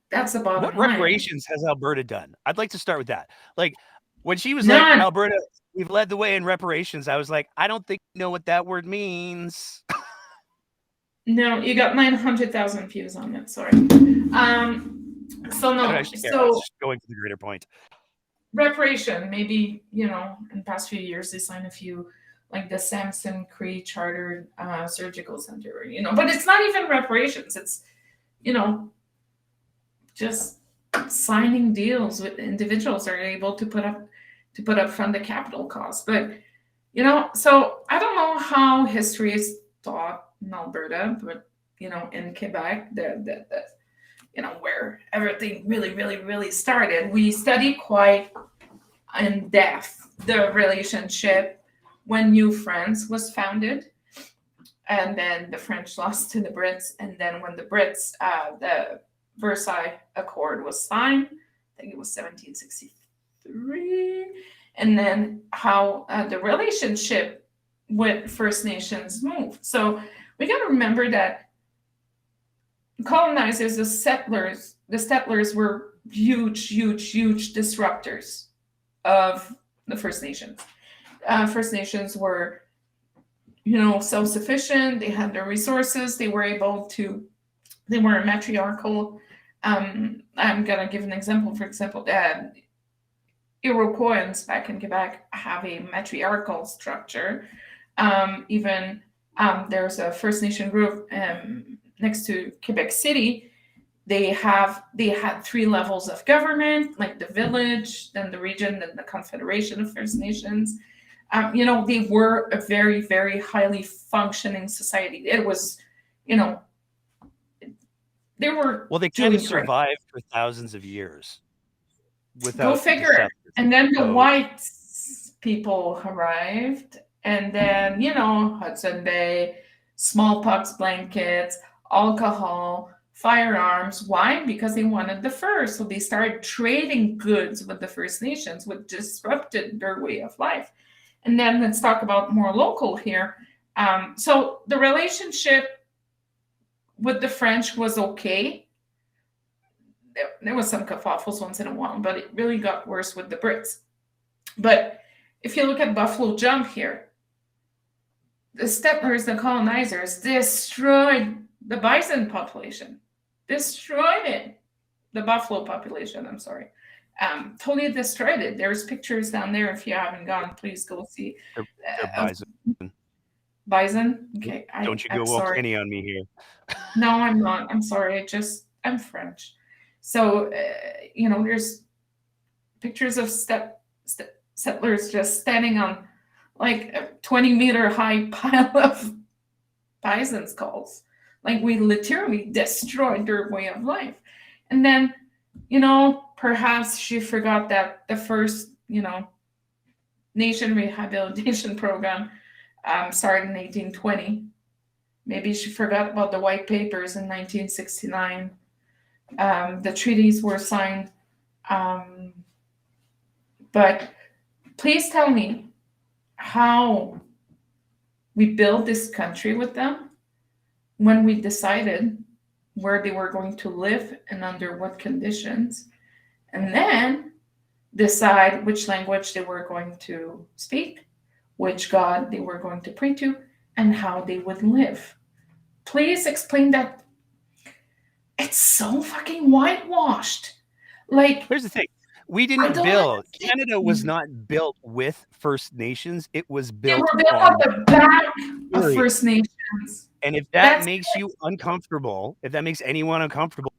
that's the bottom line. What reparations has Alberta done? I'd like to start with that. Like when she was like, Alberta, we've led the way in reparations, I was like, I don't think you know what that word means. No, you got 900,000 views on it. Sorry. So no. So just going to the greater point. Reparation, maybe, you know, in the past few years they signed a few, like the Samson Cree Chartered Surgical Center, you know, but it's not even reparations. It's, you know, just signing deals with individuals are able to put up front the capital costs. But, you know, so I don't know how history is taught in Alberta, but, you know, in Quebec, the you know, where everything really started, we study quite in depth the relationship when New France was founded, and then the French lost to the Brits, and then when the Brits, the Versailles Accord was signed, I think it was 1763, and then how the relationship with First Nations moved. So we got to remember that colonizers, the settlers were huge disruptors of the First Nations. First Nations were, you know, self-sufficient. They had their resources. They were matriarchal. I'm gonna give an example. For example, Iroquois back in Quebec have a matriarchal structure. There's a First Nation group next to Quebec City. They had 3 levels of government, like the village, then the region, then the Confederation of First Nations. You know, they were a very, very highly functioning society. It was, you know, they were. Well, they couldn't survive for thousands of years. Go figure. And then the white people arrived, and then, you know, Hudson Bay, smallpox blankets, alcohol, firearms. Why? Because they wanted the fur. So they started trading goods with the First Nations, which disrupted their way of life. And then let's talk about more local here. So the relationship with the French was okay. There was some kerfuffles once in a while, but it really got worse with the Brits. But if you look at Buffalo Jump here, the settlers, the colonizers, destroyed the bison population, destroyed it. The buffalo population, I'm sorry. Totally destroyed it. There's pictures down there. If you haven't gone, please go see. They're bison. Bison? Okay. Don't you go all Kenny on me here. No, I'm not. I'm sorry. I'm French. So, you know, there's pictures of settlers just standing on like a 20-meter high pile of bison skulls. Like, we literally destroyed their way of life. And then, you know, perhaps she forgot that the first, you know, nation rehabilitation program started in 1820 Maybe she forgot about the white papers in 1969. The treaties were signed. But please tell me how we built this country with them when we decided where they were going to live and under what conditions, and then decide which language they were going to speak, which God they were going to pray to, and how they would live. Please explain that. It's so fucking whitewashed. Like, Here's the thing. We I didn't don't build. understand. Canada was not built with First Nations. It was They built were built on. on the back of Period. First Nations. And if that That's makes you uncomfortable, if that makes anyone uncomfortable,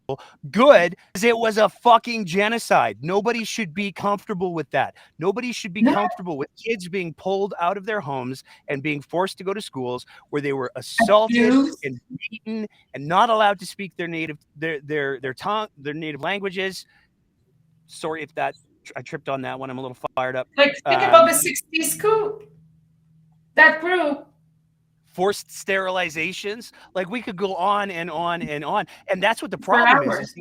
good, because it was a fucking genocide. Nobody should be comfortable with that. Nobody should be No. comfortable with kids being pulled out of their homes and being forced to go to schools where they were assaulted Abused. and beaten and not allowed to speak their native their tongue, their native languages. Sorry if that I tripped on that one. I'm a little fired up. Like, think about the 60s coup. That group. Forced sterilizations, like we could go on and on and on, and that's what the problem is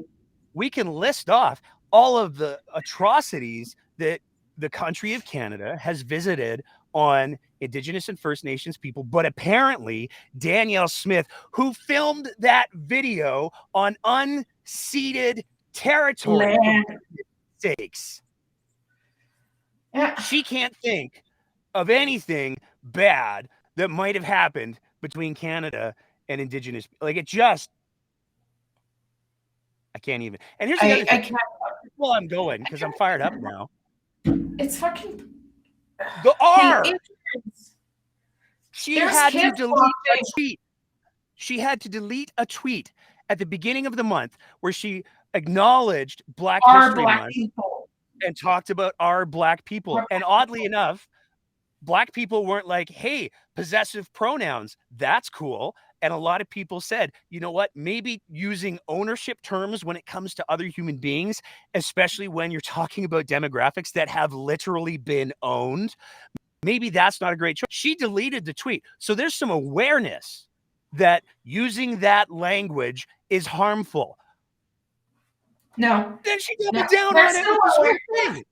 we can list off all of the atrocities that the country of Canada has visited on Indigenous and First Nations people, but apparently Danielle Smith, who filmed that video on unceded territory, Land. sakes, Yeah. she can't think of anything bad that might have happened between Canada and Indigenous. Like, it just, I can't even. And here's the other I thing. can't. Well, I'm going because I'm fired up now. It's fucking. The R. ignorance. She There's had to kids delete a watching. tweet. She had to delete a tweet at the beginning of the month where she acknowledged Black Our History black Month people. and talked about our Black people. Our And black oddly people. enough, Black people weren't like, hey, possessive pronouns, that's cool. And a lot of people said, you know what, maybe using ownership terms when it comes to other human beings, especially when you're talking about demographics that have literally been owned, maybe that's not a great choice. She deleted the tweet. So there's some awareness that using that language is harmful. No. Then she doubled No. down There's on it no with this whole awareness. thing.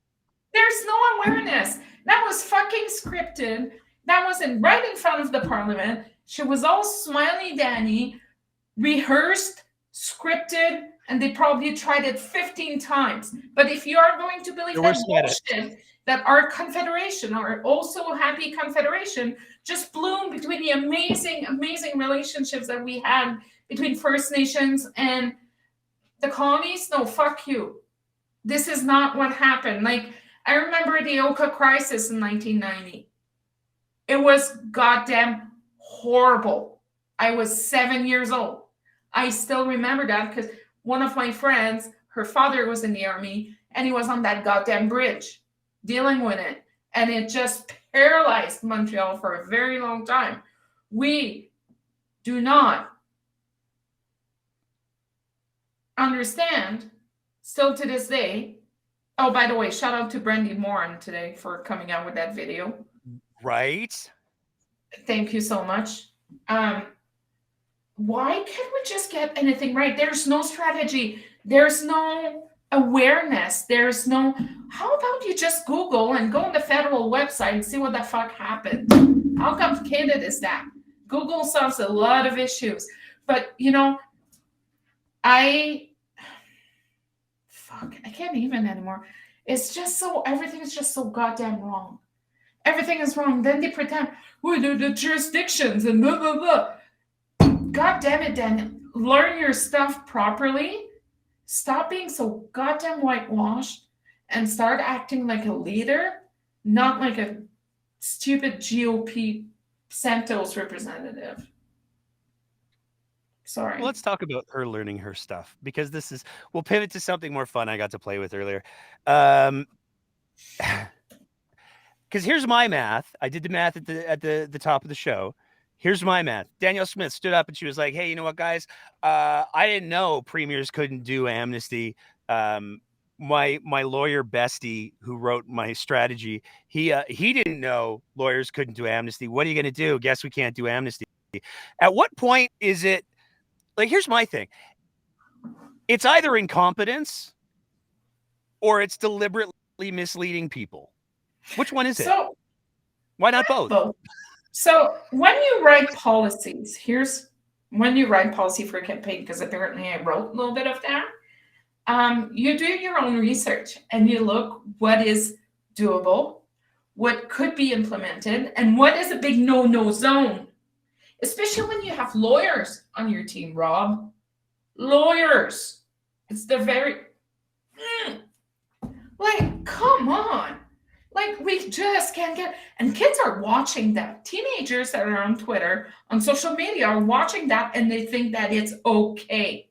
There's no awareness. That was fucking scripted. That was right in front of the parliament. She was all smiley Danny, rehearsed, scripted, and they probably tried it 15 times. But if you are going to believe There that were edits. bullshit, that our confederation, our also happy confederation, just bloomed between the amazing, amazing relationships that we had between First Nations and the colonies, no, fuck you. This is not what happened. Like, I remember the Oka crisis in 1990. It was goddamn horrible. I was 7 years old. I still remember that because one of my friends, her father was in the army, and he was on that goddamn bridge dealing with it. And it just paralyzed Montreal for a very long time. We do not understand, still to this day. Oh, by the way, shout out to Brandy Moran today for coming out with that video. Right? Thank you so much. Why can't we just get anything right? There's no strategy. There's no awareness. There's no. How about you just Google and go on the federal website and see what the fuck happened? How complicated is that? Google solves a lot of issues. But, you know, I can't even anymore. It's just so, everything is just so goddamn wrong. Everything is wrong. Then they pretend, well, the jurisdictions and blah, blah, blah. God damn it, Dan. Learn your stuff properly. Stop being so goddamn whitewashed and start acting like a leader, not like a stupid GOP Santos representative. Sorry. Well, let's talk about her learning her stuff because we'll pivot to something more fun I got to play with earlier. Because here's my math. I did the math at the top of the show. Here's my math. Danielle Smith stood up and she was like, hey, you know what, guys? I didn't know premiers couldn't do amnesty. My lawyer bestie who wrote my strategy, he didn't know lawyers couldn't do amnesty. What are you going to do? Guess we can't do amnesty. At what point is it like, here's my thing. It's either incompetence or it's deliberately misleading people. Which one is it? So Why not both? both. So when you write policies, here's when you write policy for a campaign, because apparently I wrote a little bit of that. You do your own research and you look what is doable, what could be implemented, and what is a big no-no zone. Especially when you have lawyers on your team, Rob. Lawyers. It's the very like, come on. Like, we just can't get, and kids are watching that. Teenagers that are on Twitter, on social media, are watching that and they think that it's okay.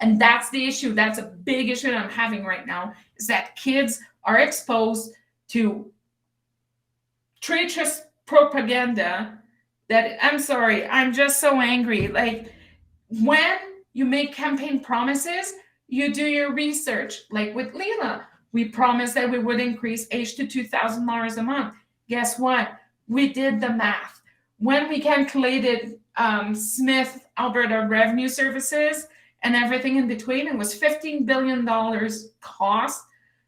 And that's the issue. That's a big issue I'm having right now, is that kids are exposed to treacherous propaganda that, I'm sorry, I'm just so angry. Like, when you make campaign promises, you do your research. Like with Leela, we promised that we would increase age to $2,000 a month. Guess what? We did the math. When we calculated Smith Alberta Revenue Services and everything in between, it was $15 billion cost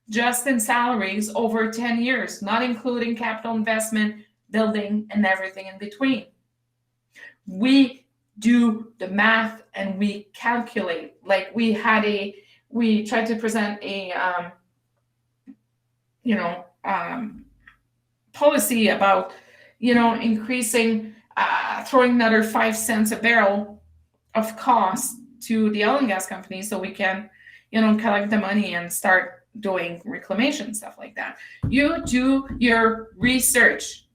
just in salaries over 10 years, not including capital investment, building, and everything in between. We do the math and we calculate. Like, we tried to present a policy about, increasing, throwing another 5 cents a barrel of cost to the oil and gas companies so we can, collect the money and start doing reclamation, stuff like that. You do your research.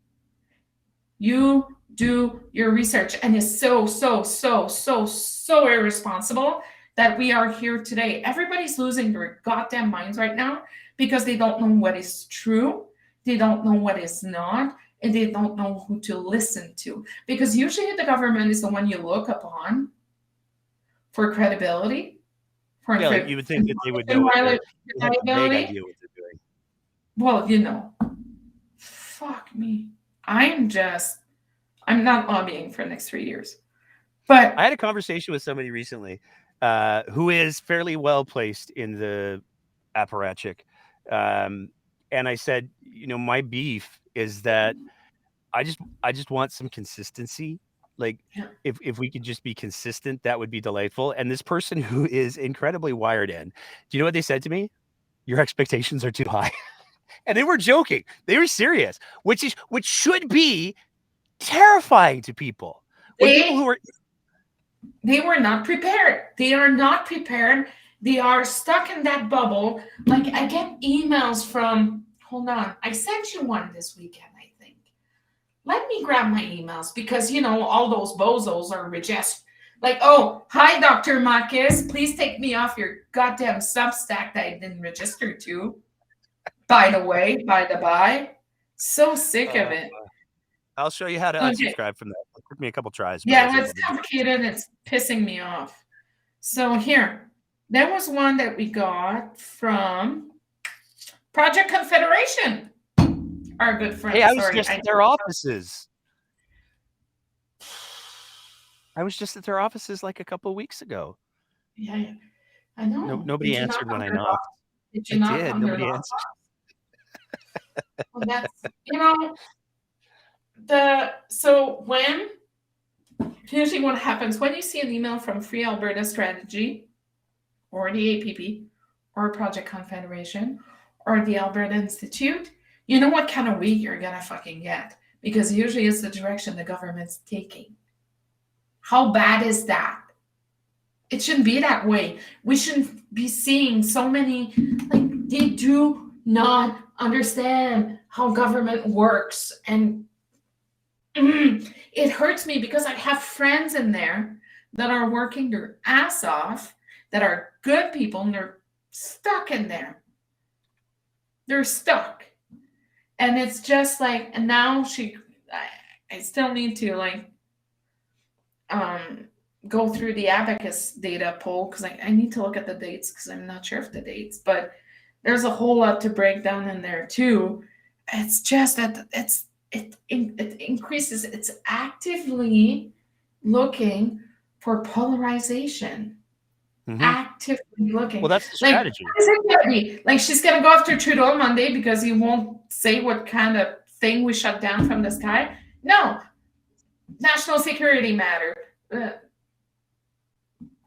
You do your research. And it's so irresponsible that we are here today. Everybody's losing their goddamn minds right now because they don't know what is true, they don't know what is not, and they don't know who to listen to. Because usually the government is the one you look upon for credibility. Yeah, like you would think that they would know. They have a vague idea what they're doing. Well, fuck me. I'm not lobbying for the next 3 years. But I had a conversation with somebody recently who is fairly well placed in the apparatchik. And I said, my beef is that I just want some consistency. Like, if we could just be consistent, that would be delightful. And this person who is incredibly wired in, do you know what they said to me? Your expectations are too high. And they were joking. They were serious, which should be terrifying to people. They were not prepared. They are not prepared. They are stuck in that bubble. Like, I get emails from, hold on, I sent you one this weekend, I think. Let me grab my emails because, all those bozos are just like, oh, hi, Dr. Marcus. Please take me off your goddamn Substack that I didn't register to. By the by. So sick of it. I'll show you how to unsubscribe from that. It took me a couple tries. Yeah, it's complicated. It's pissing me off. So here, there was one that we got from Project Confederation. Our good friend. Hey, I was just at their offices. I was just at their offices like a couple of weeks ago. Yeah, I know. Nobody answered when I knocked. Did you not? Nobody answered. Well, that's, so when, usually what happens when you see an email from Free Alberta Strategy or the APP or Project Confederation or the Alberta Institute, you know what kind of week you're gonna fucking get, because usually it's the direction the government's taking. How bad is that? It shouldn't be that way. We shouldn't be seeing so many, like, they do not understand how government works. And it hurts me because I have friends in there that are working their ass off, that are good people, and they're stuck in there. They're stuck. And it's just like, and now I still need to go through the Abacus data poll because I need to look at the dates because I'm not sure of the dates, but there's a whole lot to break down in there too. It's just that it increases. It's actively looking for polarization. Mhm. Actively looking. Well, that's the Like, strategy. what is it gonna be? Like, she's gonna go after Trudeau on Monday because he won't say what kind of thing we shut down from the sky. No, national security matter.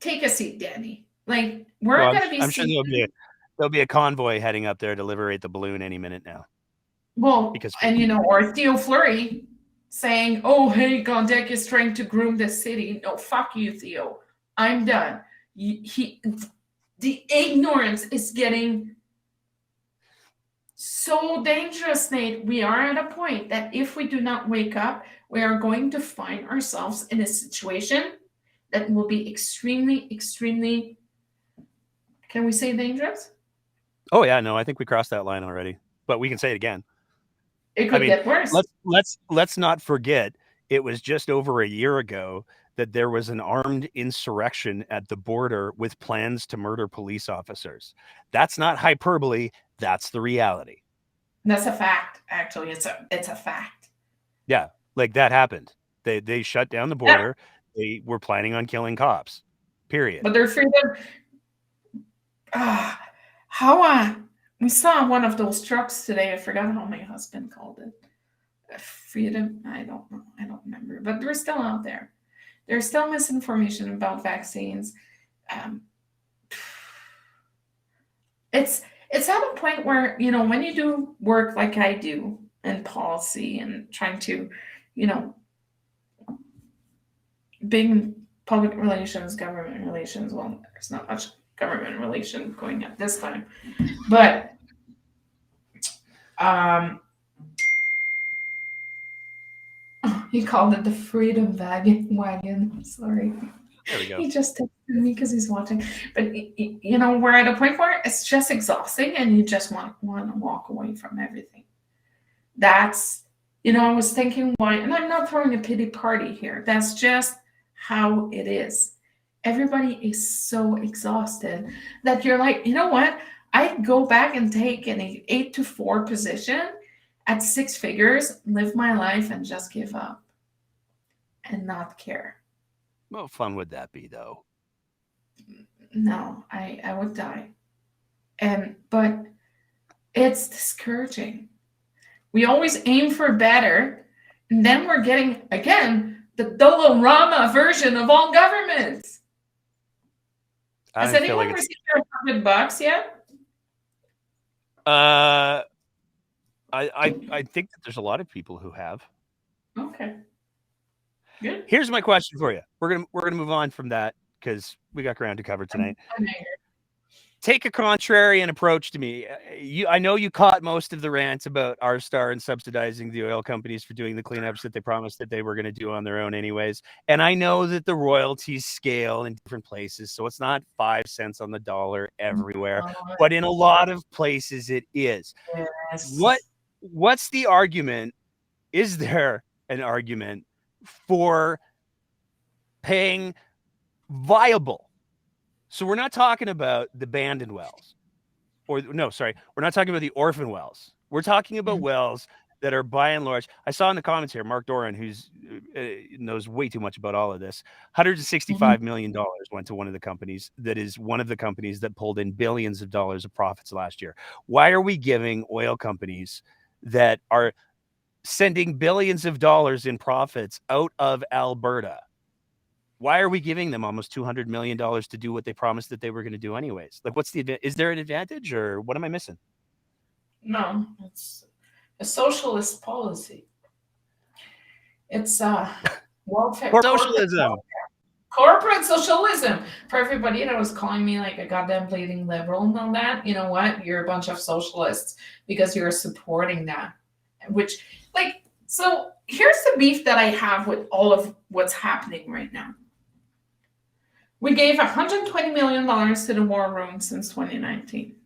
Take a seat, Danny. Like, we're Well, gonna be I'm sure seeing. there'll be a convoy heading up there to liberate the balloon any minute now. Well, Because and or Theo Fleury saying, "Oh, hey, Gondek is trying to groom the city." No, fuck you, Theo. I'm done. The ignorance is getting so dangerous, Nate. We are at a point that if we do not wake up, we are going to find ourselves in a situation that will be extremely, extremely, can we say dangerous? Oh yeah, no, I think we crossed that line already. But we can say it again. It could get worse. Let's not forget it was just over a year ago that there was an armed insurrection at the border with plans to murder police officers. That's not hyperbole, that's the reality. That's a fact, actually. It's a fact. Yeah, like that happened. They shut down the border. Yeah. They were planning on killing cops. Period. But they're freedom. We saw one of those trucks today. I forgot how my husband called it. Freedom. I don't know. I don't remember. But they're still out there. There's still misinformation about vaccines. It's at a point where, when you do work like I do in policy and trying to, big public relations, government relations. Well, there's not much government relation going at this time, but he called it the freedom wagon. Sorry. There we go. He just texted me because he's watching. But we're at a point where it's just exhausting, and you just want to walk away from everything. That's, I was thinking why, and I'm not throwing a pity party here. That's just how it is. Everybody is so exhausted that you're like, you know what? I'd go back and take an 8-to-4 position at 6 figures, live my life, and just give up and not care. What fun would that be, though? No, I would die. But it's discouraging. We always aim for better, and then we're getting, again, the Dolorama version of all governments. Has anyone received their $100 yet? I think that there's a lot of people who have. Okay. Good. Here's my question for you. We're gonna move on from that because we got ground to cover tonight. Take a contrarian approach to me. I know you caught most of the rants about R-Star and subsidizing the oil companies for doing the cleanups that they promised that they were going to do on their own anyways. And I know that the royalties scale in different places, so it's not 5 cents on the dollar everywhere, but in a lot of places it is. Yes. What's the argument? Is there an argument for paying viable? So we're not talking about the abandoned wells, we're not talking about the orphan wells. We're talking about wells that are by and large. I saw in the comments here, Mark Doran, who's knows way too much about all of this. $165 million went to one of the companies that pulled in billions of dollars of profits last year. Why are we giving oil companies that are sending billions of dollars in profits out of Alberta? Why are we giving them almost $200 million to do what they promised that they were going to do anyways? Like, is there an advantage, or what am I missing? No, it's a socialist policy. It's welfare. Socialism. Corporate socialism. For everybody that was calling me like a goddamn bleeding liberal and all that, you know what? You're a bunch of socialists because you're supporting that. So here's the beef that I have with all of what's happening right now. We gave $120 million to the War Room since 2019.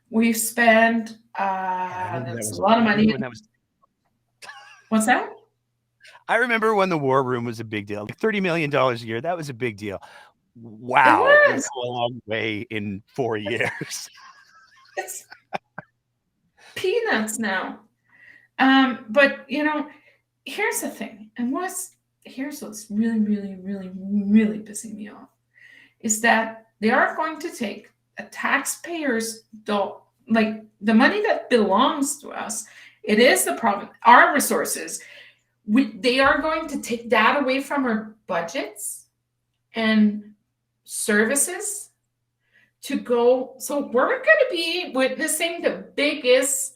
We've spent that's a lot of money. What's that? I remember when the War Room was a big deal. $30 million a year, that was a big deal. Wow, it's a long way in 4 years. It's peanuts now. But here's the thing, and here's what's really, really, really, really pissing me off is that they are going to take a taxpayer's like the money that belongs to us. It is the province, our resources. They are going to take that away from our budgets and services to go. So we're going to be witnessing the biggest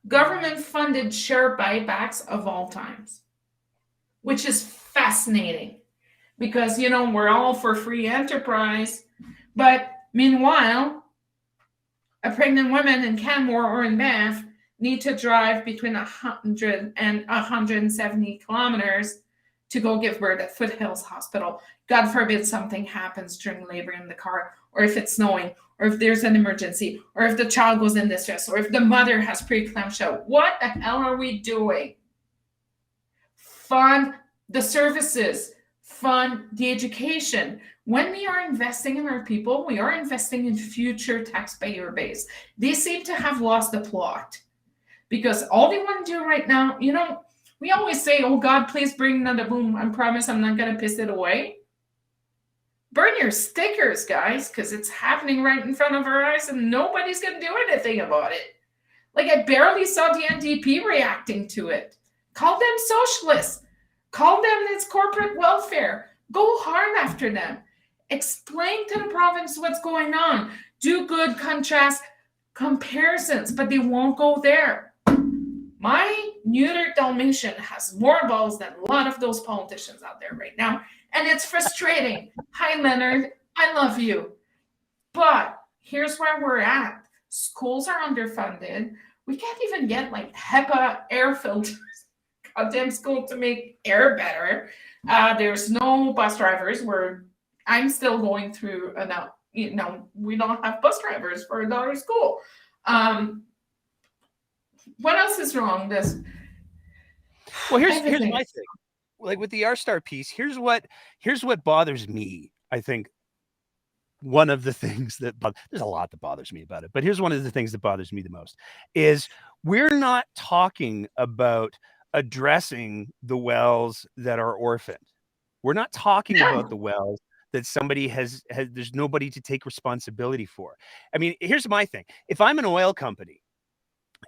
government-funded share buybacks of all times, which is fascinating because, we're all for free enterprise. But meanwhile, a pregnant woman in Canmore or in Banff need to drive between 100 and 170 kilometers to go give birth at Foothills Hospital. God forbid something happens during labor in the car, or if it's snowing, or if there's an emergency, or if the child goes in distress, or if the mother has preeclampsia. What the hell are we doing? Fund the services, fund the education. When we are investing in our people, we are investing in future taxpayer base. They seem to have lost the plot because all they want to do right now, we always say, oh God, please bring another boom. I promise I'm not going to piss it away. Burn your stickers, guys, because it's happening right in front of our eyes and nobody's going to do anything about it. Like, I barely saw the NDP reacting to it. Call them socialists. Call them it's corporate welfare. Go hard after them. Explain to the province what's going on. Do good contrast comparisons, but they won't go there. My neuter Dalmatian has more balls than a lot of those politicians out there right now. And it's frustrating. Hi, Leonard. I love you. But here's where we're at. Schools are underfunded. We can't even get like HEPA air filters. Goddamn school to make air better. There's no bus drivers. I'm still going through we don't have bus drivers for a daughter's school. What else is wrong? Well, here's my thing. Like with the R-Star piece, here's what bothers me. I think one of the things there's a lot that bothers me about it, but here's one of the things that bothers me the most is we're not talking about addressing the wells that are orphaned. We're not talking about the wells that somebody has there's nobody to take responsibility for. I mean, here's my thing. If I'm an oil company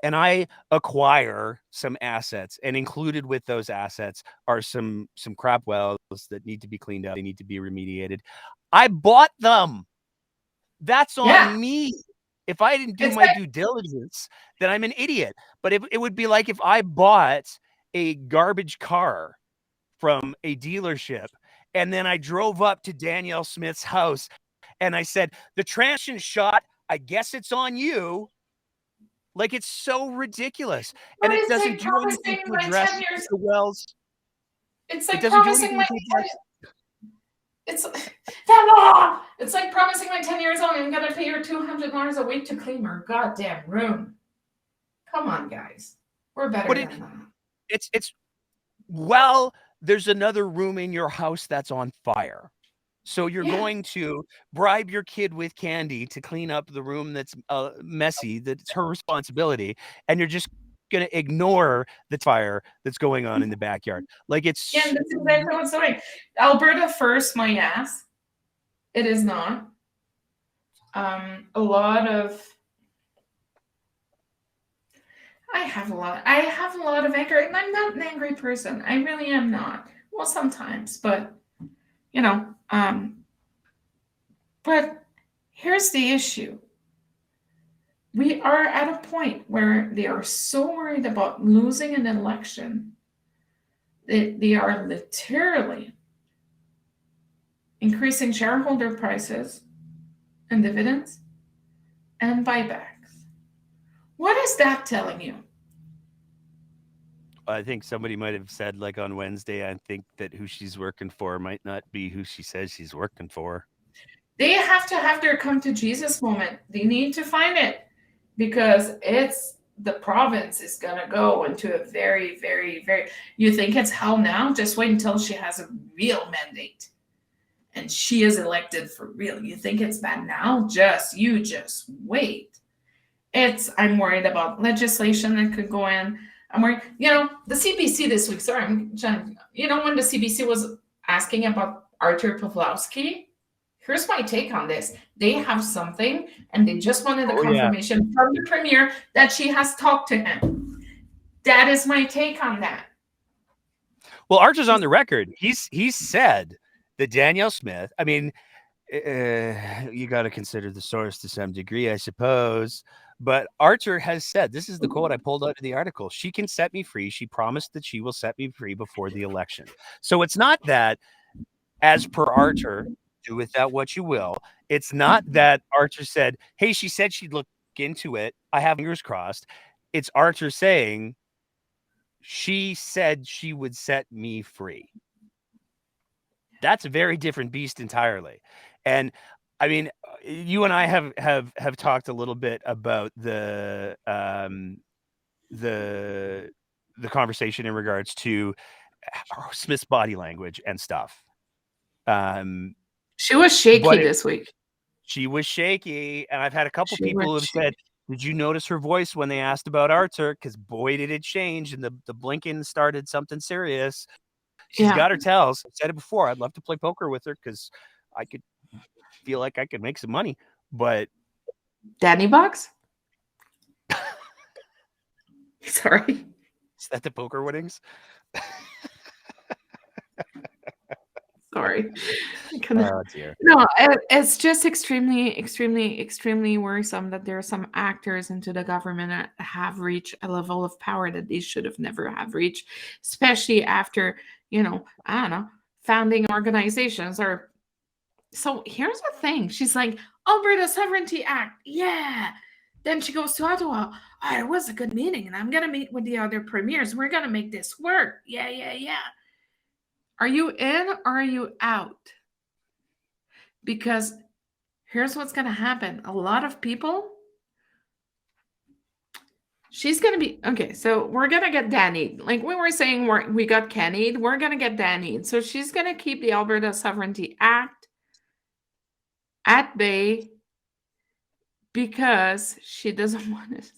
and I acquire some assets, and included with those assets are some crap wells that need to be cleaned up, they need to be remediated. I bought them. That's on me. If I didn't do my due diligence, then I'm an idiot. But it would be like if I bought a garbage car from a dealership and then I drove up to Danielle Smith's house and I said, the transmission shot, I guess it's on you. Like, it's so ridiculous. But and it doesn't do anything to address the wells. It's like promising my it's like promising my 10 years old I'm going to pay her $200 a week to clean her goddamn room. Come on, guys. We're better than that. There's another room in your house that's on fire. So you're going to bribe your kid with candy to clean up the room that's messy, that's her responsibility, and you're just going to ignore the fire that's going on in the backyard. Like, it's... Yeah, that's exactly what's doing. Alberta first, my ass. It is not. I have a lot of anger, and I'm not an angry person. I really am not. Well, sometimes, but but here's the issue. We are at a point where they are so worried about losing an election that they are literally increasing shareholder prices and dividends and buybacks. What is that telling you? I think somebody might have said, like, on Wednesday, I think that who she's working for might not be who she says she's working for. They have to have their come to Jesus moment. They need to find it because the province is going to go into a very, very, very, you think it's hell now? Just wait until she has a real mandate and she is elected for real. You think it's bad now? You just wait. I'm worried about legislation that could go in. I'm worried, the CBC this week, sorry, when the CBC was asking about Artur Pawlowski, here's my take on this. They have something, and they just wanted a Oh, yeah. confirmation from the premier that she has talked to him. That is my take on that. Well, Archer's on the record. He's said that Danielle Smith, I mean, you got to consider the source to some degree, I suppose. But Archer has said, this is the quote I pulled out of the article, she can set me free. She promised that she will set me free before the election. So it's not that, as per Archer, do with that what you will. It's not that Archer said, hey, she said she'd look into it. I have fingers crossed. It's Archer saying, she said she would set me free. That's a very different beast entirely. And I mean, you and I have talked a little bit about the conversation in regards to Smith's body language and stuff. She was shaky this week. She was shaky, and I've had a couple people who have said, did you notice her voice when they asked about Archer? Because boy, did it change, and the blinking started something serious. She's got her tells. I've said it before. I'd love to play poker with her because I could feel like I could make some money. But Danny Box? Sorry. Is that the poker winnings? Sorry. Oh, dear. No, it's just extremely, extremely, extremely worrisome that there are some actors into the government that have reached a level of power that they should have never have reached, especially after, I don't know, founding organizations or. So here's the thing. She's like, Alberta Sovereignty Act. Yeah. Then she goes to Ottawa. Oh, it was a good meeting, and I'm going to meet with the other premiers. We're going to make this work. Yeah. Are you in or are you out? Because here's what's going to happen. A lot of people, she's going to be, okay, so we're going to get Danny. Like we were saying, we got Kenny. We're going to get Danny. So she's going to keep the Alberta Sovereignty Act at bay because she doesn't want to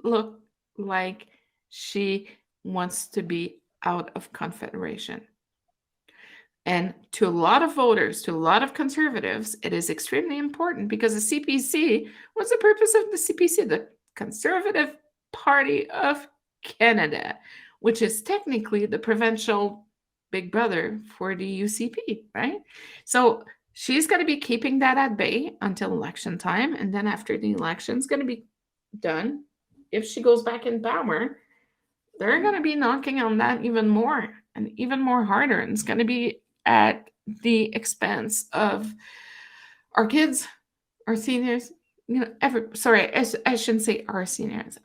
look like she wants to be out of Confederation. And to a lot of voters, to a lot of conservatives, it is extremely important because the CPC, what's the purpose of the CPC? The Conservative Party of Canada, which is technically the provincial big brother for the UCP, right? So she's going to be keeping that at bay until election time. And then after the election is going to be done, if she goes back in power, they're going to be knocking on that even more and even more harder. And it's going to be at the expense of our kids, our seniors, I shouldn't say our seniors.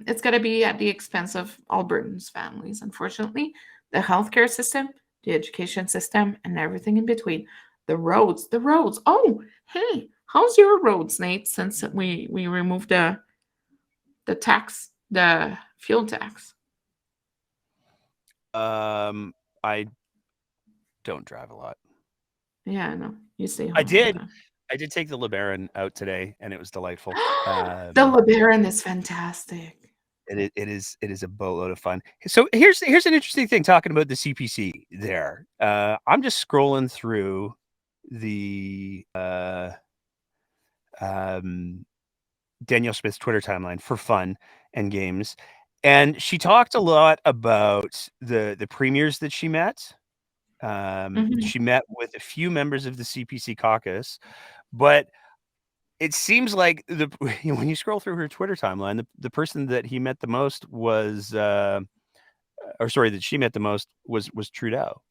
It's going to be at the expense of Albertans' families, unfortunately. The healthcare system, the education system, and everything in between. The roads. Oh, hey, how's your roads, Nate, since we removed the tax, the fuel tax? I don't drive a lot. Yeah, I know. You stay home. I did take the LeBaron out today, and it was delightful. The LeBaron is fantastic. It is a boatload of fun. So here's an interesting thing talking about the CPC there. I'm just scrolling through the Danielle Smith's Twitter timeline for fun and games. And she talked a lot about the premiers that she met. She met with a few members of the CPC caucus, but it seems like when you scroll through her Twitter timeline, the person that he met the most was, that she met the most was Trudeau.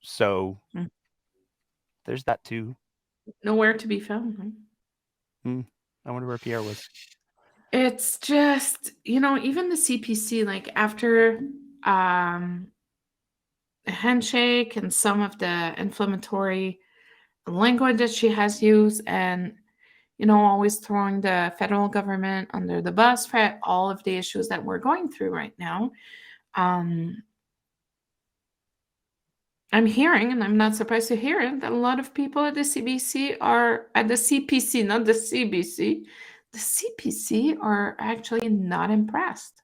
So there's that too. Nowhere to be found. I wonder where Pierre was. It's just, even the CPC, like after a handshake and some of the inflammatory language that she has used and, always throwing the federal government under the bus for all of the issues that we're going through right now. I'm hearing, and I'm not surprised to hear it, that a lot of people at the CBC are at the CPC, not the CBC, the CPC are actually not impressed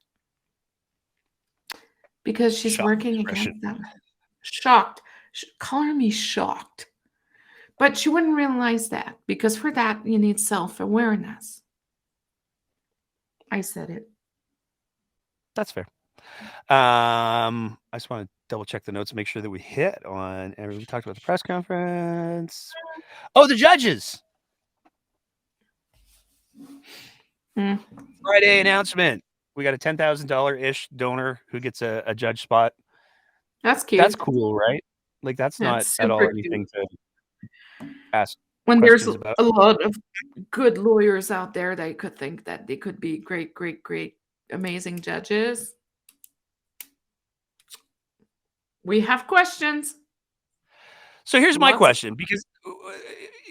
because she's Shocked working expression. against them. Shocked. Color me shocked. But she wouldn't realize that because for that, you need self-awareness. I said it. That's fair. I just want to double check the notes and make sure that we hit on everything. We talked about the press conference. Oh, the judges. Friday announcement. We got a $10,000-ish donor who gets a judge spot. That's cute. That's cool, right? Like that's not at all super anything to ask when there's questions about. a lot of good lawyers out there that could think that they could be great, amazing judges. We have questions. So here's my Lots of question, because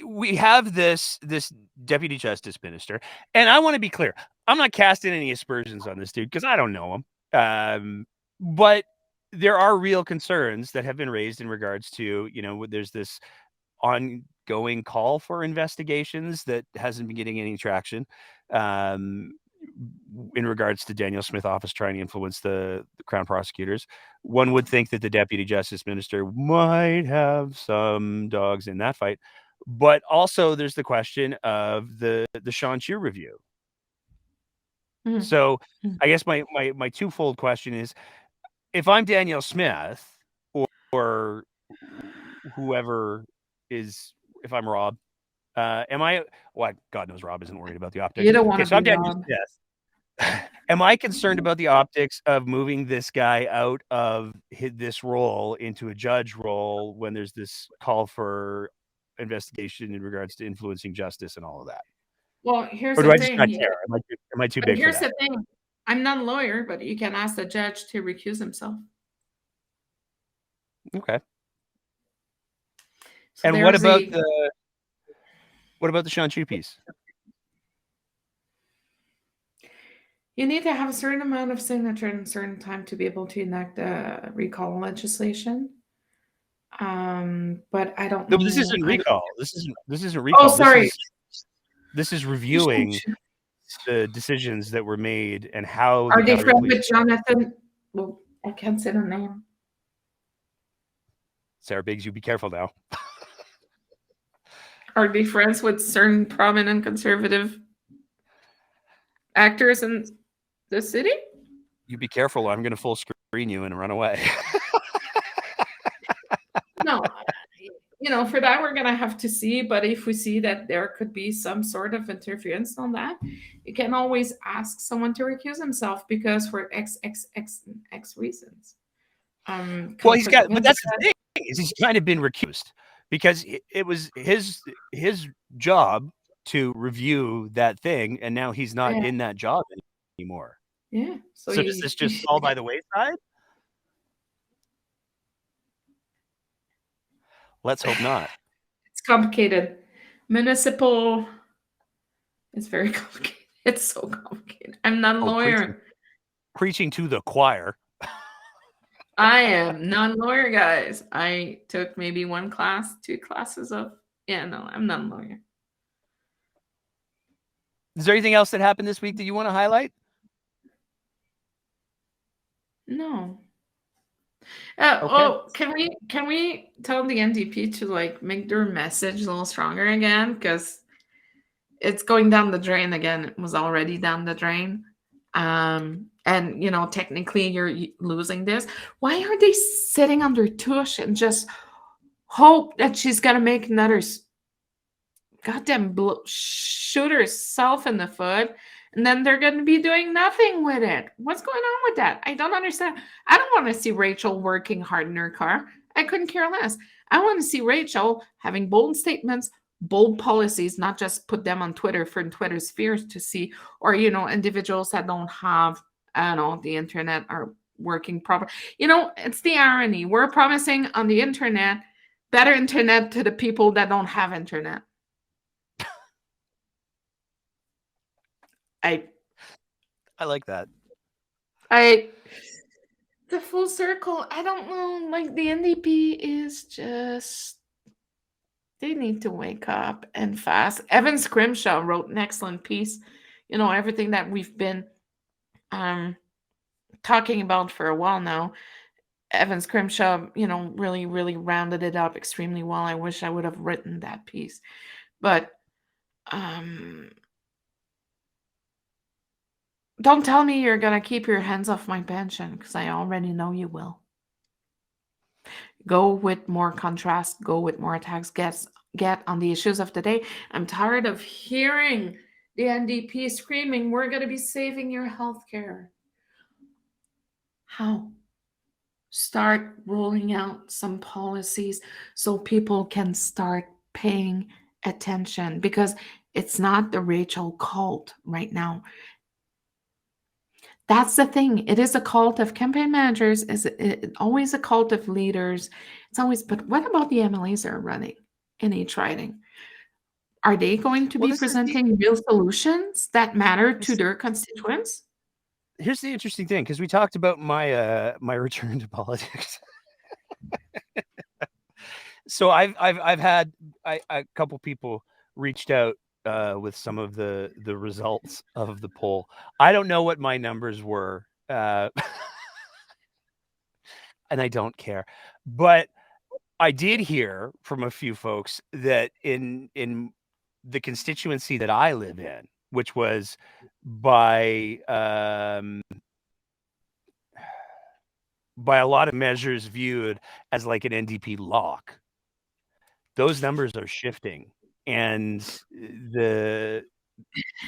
we have this deputy justice minister, and I want to be clear. I'm not casting any aspersions on this dude because I don't know him. But there are real concerns that have been raised in regards to, there's this ongoing call for investigations that hasn't been getting any traction in regards to Danielle Smith office trying to influence the Crown prosecutors. One would think that the deputy justice minister might have some dogs in that fight, but also there's the question of the Sean Chu review. So I guess my twofold question is, if I'm Danielle Smith or whoever is, if I'm Rob, am I? Well, God knows Rob isn't worried about the optics. You don't want to so I'm be Danielle Rob. Smith. Am I concerned about the optics of moving this guy out of this role into a judge role when there's this call for investigation in regards to influencing justice and all of that? Well, here's Or do the I just thing. not care? Am I too big Here's for that? the thing. I'm not a lawyer, but you can ask the judge to recuse himself. Okay. So And what about the Sean Chu piece? You need to have a certain amount of signature and a certain time to be able to enact the recall legislation. But I don't know. No, this isn't recall. This isn't recall. Oh, sorry. This is reviewing the decisions that were made and how. Are they friends with Jonathan? Well, I can't say the name. Sarah Biggs, you be careful now. Are they friends with certain prominent conservative actors in the city? You be careful. I'm going to full screen you and run away. No, for that we're gonna have to see. But if we see that there could be some sort of interference on that, you can always ask someone to recuse himself because for X reasons. Well, he's got, but that's the thing, is he's kind of been recused because it was his job to review that thing, and now he's not in that job anymore. Yeah. So does this just fall by the wayside? Let's hope not. It's complicated. Municipal. It's very complicated. It's so complicated. I'm not a lawyer. Preaching to the choir. I am not a lawyer, guys. I took maybe 1 class, 2 classes of. Yeah, no, I'm not a lawyer. Is there anything else that happened this week that you want to highlight? No. Okay. Oh, can we tell the NDP to make their message a little stronger again? Because it's going down the drain again. It was already down the drain. And technically you're losing this. Why are they sitting on their tush and just hope that she's gonna make another goddamn shoot herself in the foot, and then they're going to be doing nothing with it? What's going on with that? I don't understand. I don't want to see Rachel working hard in her car. I couldn't care less. I want to see Rachel having bold statements, bold policies, not just put them on Twitter for Twitter spheres to see, or individuals that don't have, the internet are working proper. It's the irony. We're promising on the internet better internet to the people that don't have internet. I like that. The full circle. I don't know. The NDP is just, they need to wake up and fast. Evan Scrimshaw wrote an excellent piece everything that we've been talking about for a while now. Evans Crimshaw, really, really rounded it up extremely well. I wish I would have written that piece. But don't tell me you're going to keep your hands off my pension, because I already know you will. Go with more contrast, go with more attacks, get on the issues of the day. I'm tired of hearing the NDP screaming, we're going to be saving your healthcare. How? Start rolling out some policies so people can start paying attention, because it's not the Rachel cult right now. That's the thing. It is a cult of campaign managers. Always a cult of leaders. It's always, but what about the MLAs that are running in each riding? Are they going to be presenting real solutions that matter to their constituents? Here's the interesting thing, because we talked about my my return to politics. So I've had a couple people reached out with some of the results of the poll. I don't know what my numbers were, and I don't care. But I did hear from a few folks that in the constituency that I live in, which was by a lot of measures viewed as like an NDP lock, those numbers are shifting, and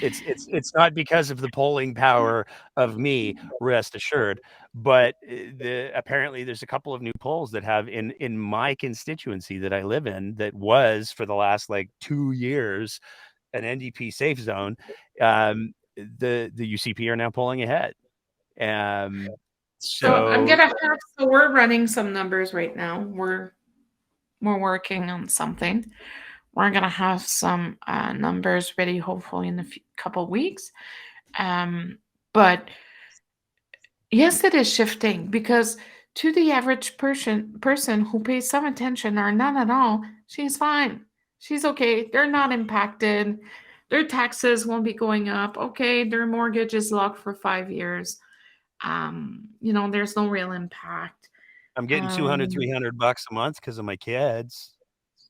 it's not because of the polling power of me, rest assured, but apparently there's a couple of new polls that have in my constituency that I live in, that was for the last like 2 years an NDP safe zone. The UCP are now pulling ahead. So I'm gonna have. So we're running some numbers right now. We're working on something. We're gonna have some numbers ready, hopefully in a couple weeks. But yes, it is shifting, because to the average person who pays some attention or none at all, she's fine. She's okay. They're not impacted. Their taxes won't be going up. Okay, their mortgage is locked for 5 years. There's no real impact. I'm getting $200-$300 a month because of my kids.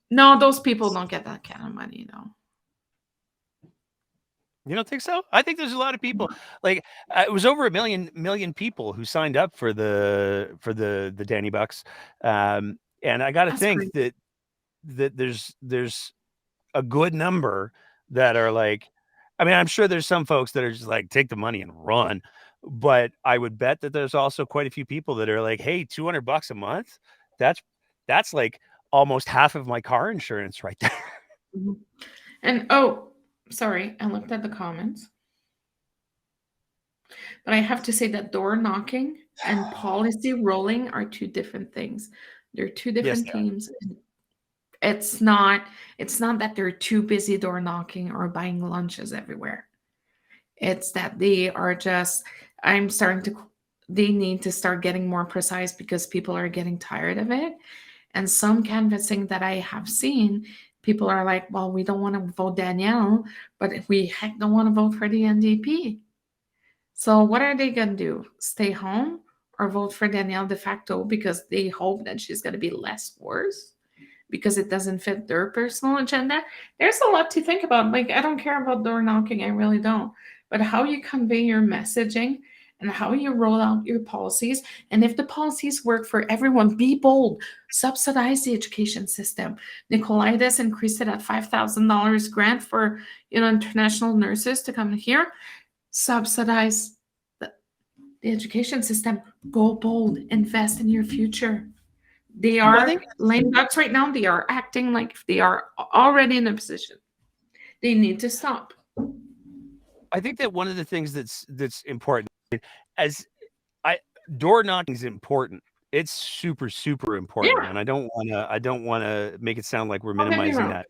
No, those people don't get that kind of money, though. You don't think so? I think there's a lot of people. Like it was over a million people who signed up for the Danny Bucks, and I got to think great. that there's a good number that are like, I mean, I'm sure there's some folks that are just like, take the money and run, but I would bet that there's also quite a few people that are like, hey, $200 a month, that's like almost half of my car insurance right there. Mhm. And sorry, I looked at the comments, but I have to say that door knocking and policy rolling are two different things. They're two different teams. It's not that they're too busy door knocking or buying lunches everywhere. It's that they are just, they need to start getting more precise, because people are getting tired of it. And some canvassing that I have seen, people are like, well, we don't want to vote Danielle, but we heck don't want to vote for the NDP. So what are they going to do? Stay home or vote for Danielle de facto because they hope that she's going to be less worse because it doesn't fit their personal agenda? There's a lot to think about. Like, I don't care about door knocking. I really don't. But how you convey your messaging and how you roll out your policies. And if the policies work for everyone, be bold. Subsidize the education system. Nicolaitis increased it at $5,000 grant for international nurses to come here. Subsidize the education system. Go bold. Invest in your future. They are lame ducks right now. They are acting like they are already in a position. They need to stop. I think that one of the things that's important, door knocking is important. It's super, super important, and I don't want to make it sound like we're minimizing that.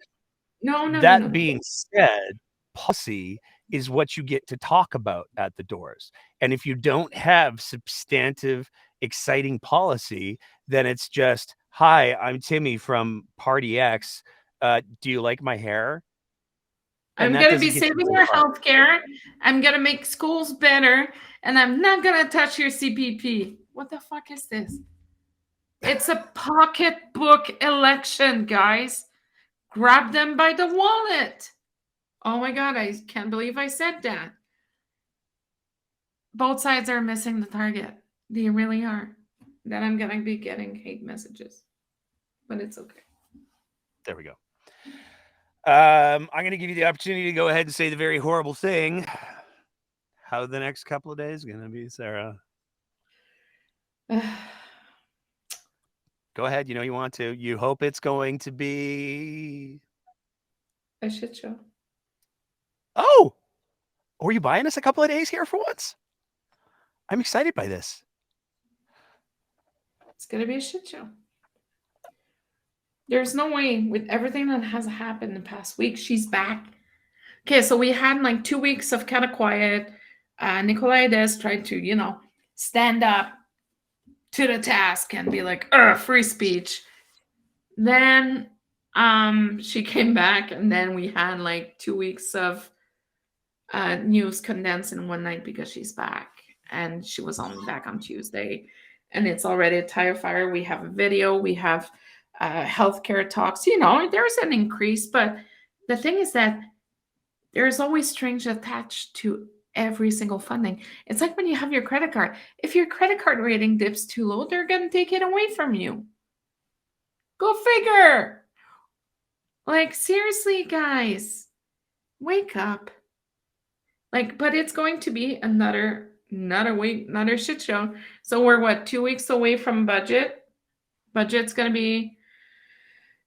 No. That being said, policy is what you get to talk about at the doors, and if you don't have substantive, exciting policy, then it's just, hi, I'm Timmy from Party X. Do you like my hair? And I'm that going to doesn't be get you saving very your far. health care. I'm going to make schools better. And I'm not going to touch your CPP. What the fuck is this? It's a pocketbook election, guys. Grab them by the wallet. Oh my God, I can't believe I said that. Both sides are missing the target. They really are. Then I'm going to be getting hate messages. But it's okay. There we go. I'm going to give you the opportunity to go ahead and say the very horrible thing. How the next couple of days going to be, Sarah? Go ahead. You know you want to. You hope it's going to be A shit show. Oh, are you buying us a couple of days here for once? I'm excited by this. It's going to be a shit show. There's no way with everything that has happened in the past week, she's back. Okay, so we had like 2 weeks of kind of quiet. Nicolaides tried to, stand up to the task and be like, free speech. Then she came back, and then we had like 2 weeks of news condensed in one night because she's back. And she was back on Tuesday. And it's already a tire fire. We have a video. We have healthcare talks. There's an increase. But the thing is that there's always strings attached to every single funding. It's like when you have your credit card. If your credit card rating dips too low, they're going to take it away from you. Go figure. Like, seriously, guys, wake up. But it's going to be another week, another shit show. So we're 2 weeks away from budget. Budget's going to be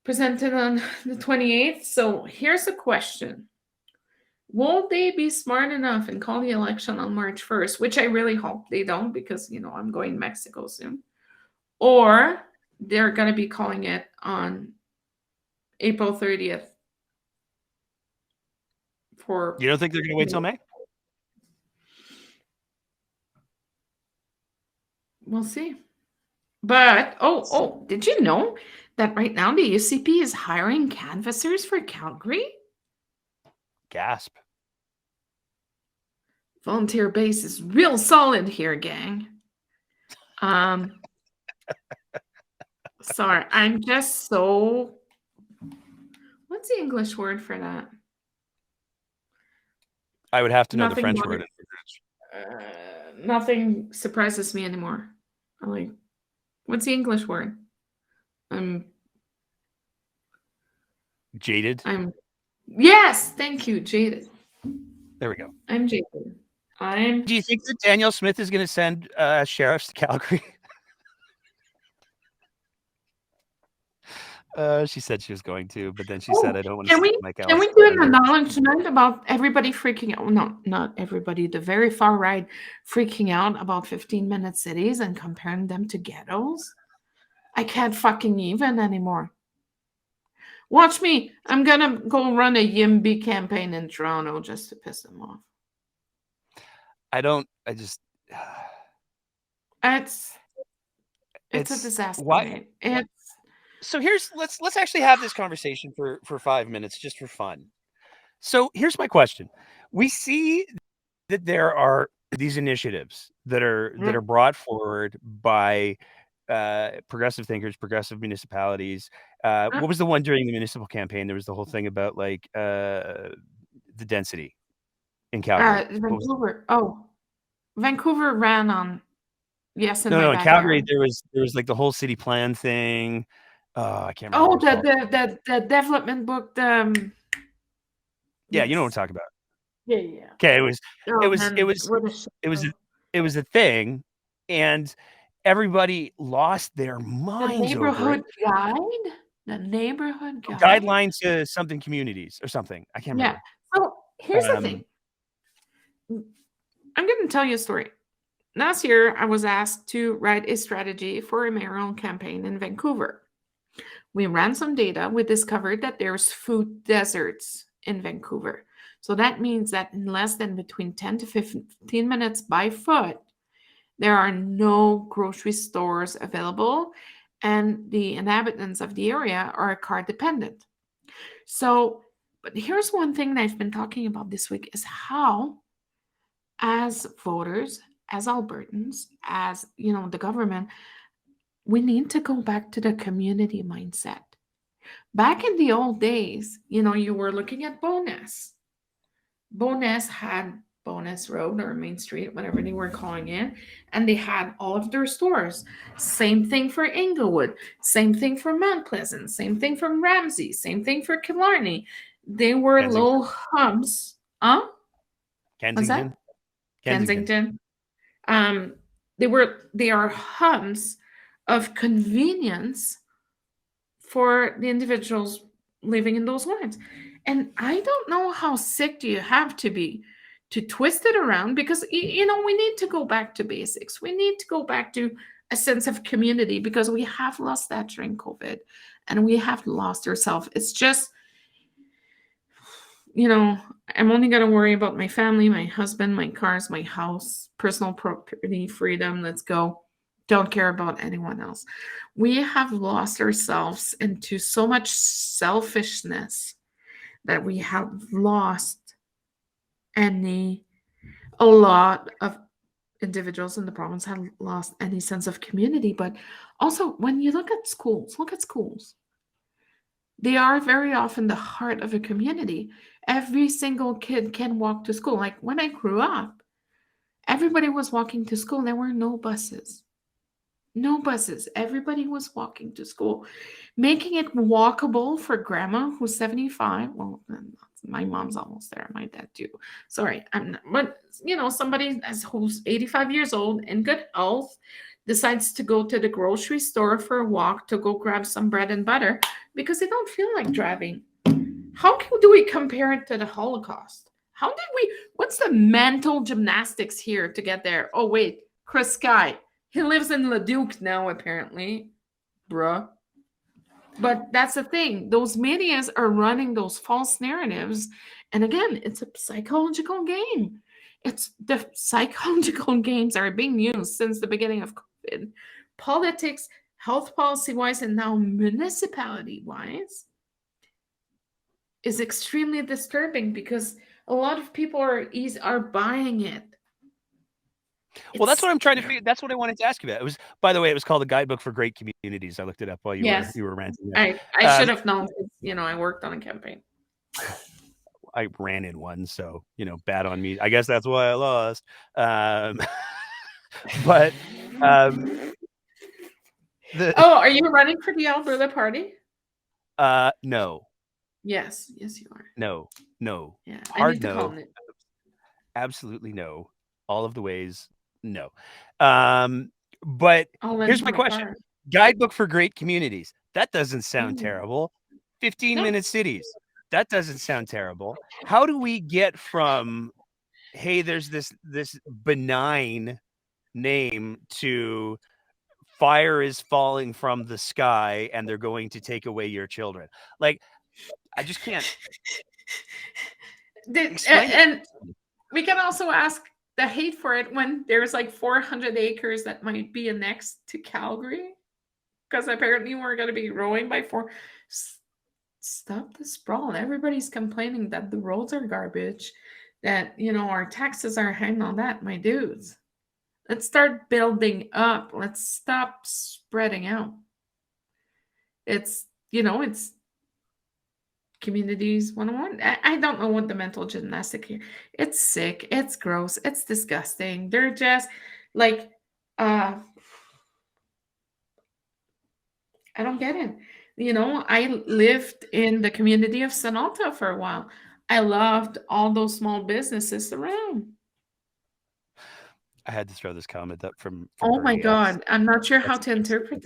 presented on the 28th. So here's a question. Will they be smart enough and call the election on March 1st, which I really hope they don't because, I'm going to Mexico soon. Or they're going to be calling it on April 30th. You don't think they're going to wait till May? We'll see. But, did you know that right now the UCP is hiring canvassers for Calgary? Gasp. Volunteer base is real solid here, gang. Sorry, I'm just so... What's the English word for that? I would have to know the French word. Nothing surprises me anymore. I'm like, what's the English word? Jaded. Yes, thank you, jaded. There we go. I'm jaded. Do you think that Danielle Smith is going to send sheriffs to Calgary? She said she was going to, but then she said, I don't want to see Mike Ellis. Can we do an acknowledgement about everybody freaking out? No, not everybody. The very far right freaking out about 15-minute cities and comparing them to ghettos. I can't fucking even anymore. Watch me. I'm going to go run a YIMBY campaign in Toronto just to piss them off. It's a disaster. Why? So let's actually have this conversation for 5 minutes just for fun. So here's my question. We see that there are these initiatives that are brought forward by progressive thinkers, progressive municipalities. What was the one during the municipal campaign? There was the whole thing about the density in Calgary. Vancouver. Vancouver ran on yes. No, in Calgary there was the whole city plan thing. I can't remember. The development book. Yeah, you know what I'm talking about. Yeah. Okay, it was a thing, and everybody lost their minds. The neighborhood guide. Guideline to something communities or something. I can't remember. Yeah. So here's the thing. I'm going to tell you a story. Last year, I was asked to write a strategy for a mayoral campaign in Vancouver. We ran some data. We discovered that there's food deserts in Vancouver. So that means that in less than between 10 to 15 minutes by foot, there are no grocery stores available, and the inhabitants of the area are car dependent. So But here's one thing that I've been talking about this week is how, as voters, as Albertans, as the government, we need to go back to the community mindset. Back in the old days, you were looking at Bowness. Bowness had Bowness Road or Main Street, whatever they were calling it, and they had all of their stores. Same thing for Inglewood, same thing for Mount Pleasant, same thing for Ramsey, same thing for Killarney. They were Kensington. little hubs. What's that? Kensington. They are hubs of convenience for the individuals living in those wards. And I don't know how sick do you have to be to twist it around, because we need to go back to basics. We need to go back to a sense of community, because we have lost that during COVID and we have lost ourselves. It's just, I'm only going to worry about my family, my husband, my cars, my house, personal property, freedom. Let's go. Don't care about anyone else. We have lost ourselves into so much selfishness that we have lost a lot of individuals in the province have lost any sense of community. But also, when you look at schools. They are very often the heart of a community. Every single kid can walk to school. Like when I grew up, everybody was walking to school. There were no buses. No buses. Everybody was walking to school, making it walkable for grandma who's 75. Well, my mom's almost there. My dad too. Sorry, I'm not, but somebody who's 85 years old in good health decides to go to the grocery store for a walk to go grab some bread and butter because they don't feel like driving. How do we compare it to the Holocaust? What's the mental gymnastics here to get there? Oh, wait, Chris Sky. He lives in Leduc now, apparently. Bruh. But that's the thing. Those medias are running those false narratives. And again, it's a psychological game. The psychological games are being used since the beginning of COVID. Politics, health policy-wise, and now municipality-wise is extremely disturbing because a lot of people are buying it. Well, that's what I'm trying to figure. That's what I wanted to ask you about. It was, by the way, it was called The Guidebook for Great Communities. I looked it up while you were ranting. I should have known. I worked on a campaign. I ran in one, so bad on me. I guess that's why I lost. But are you running for the Alberta Party? No. Yes, you are. No. Yeah, hard no. Absolutely no. All of the ways. No. But here's my question. Guidebook for Great Communities. That doesn't sound terrible. 15-minute cities. That doesn't sound terrible. How do we get from, hey, there's this benign name to fire is falling from the sky and they're going to take away your children? Like, I just can't. And we can also ask the hate for it when there's like 400 acres that might be annexed to Calgary, because apparently we're going to be growing by 4. Stop the sprawl. Everybody's complaining that the roads are garbage, that our taxes are hanging on that. My dudes, let's start building up. Let's stop spreading out. It's communities 101. I don't know what the mental gymnastic here. It's sick. It's gross. It's disgusting. They're just like, I don't get it. I lived in the community of Sonata for a while. I loved all those small businesses around. I had to throw this comment up from oh my Bernie. God, I'm not sure how to interpret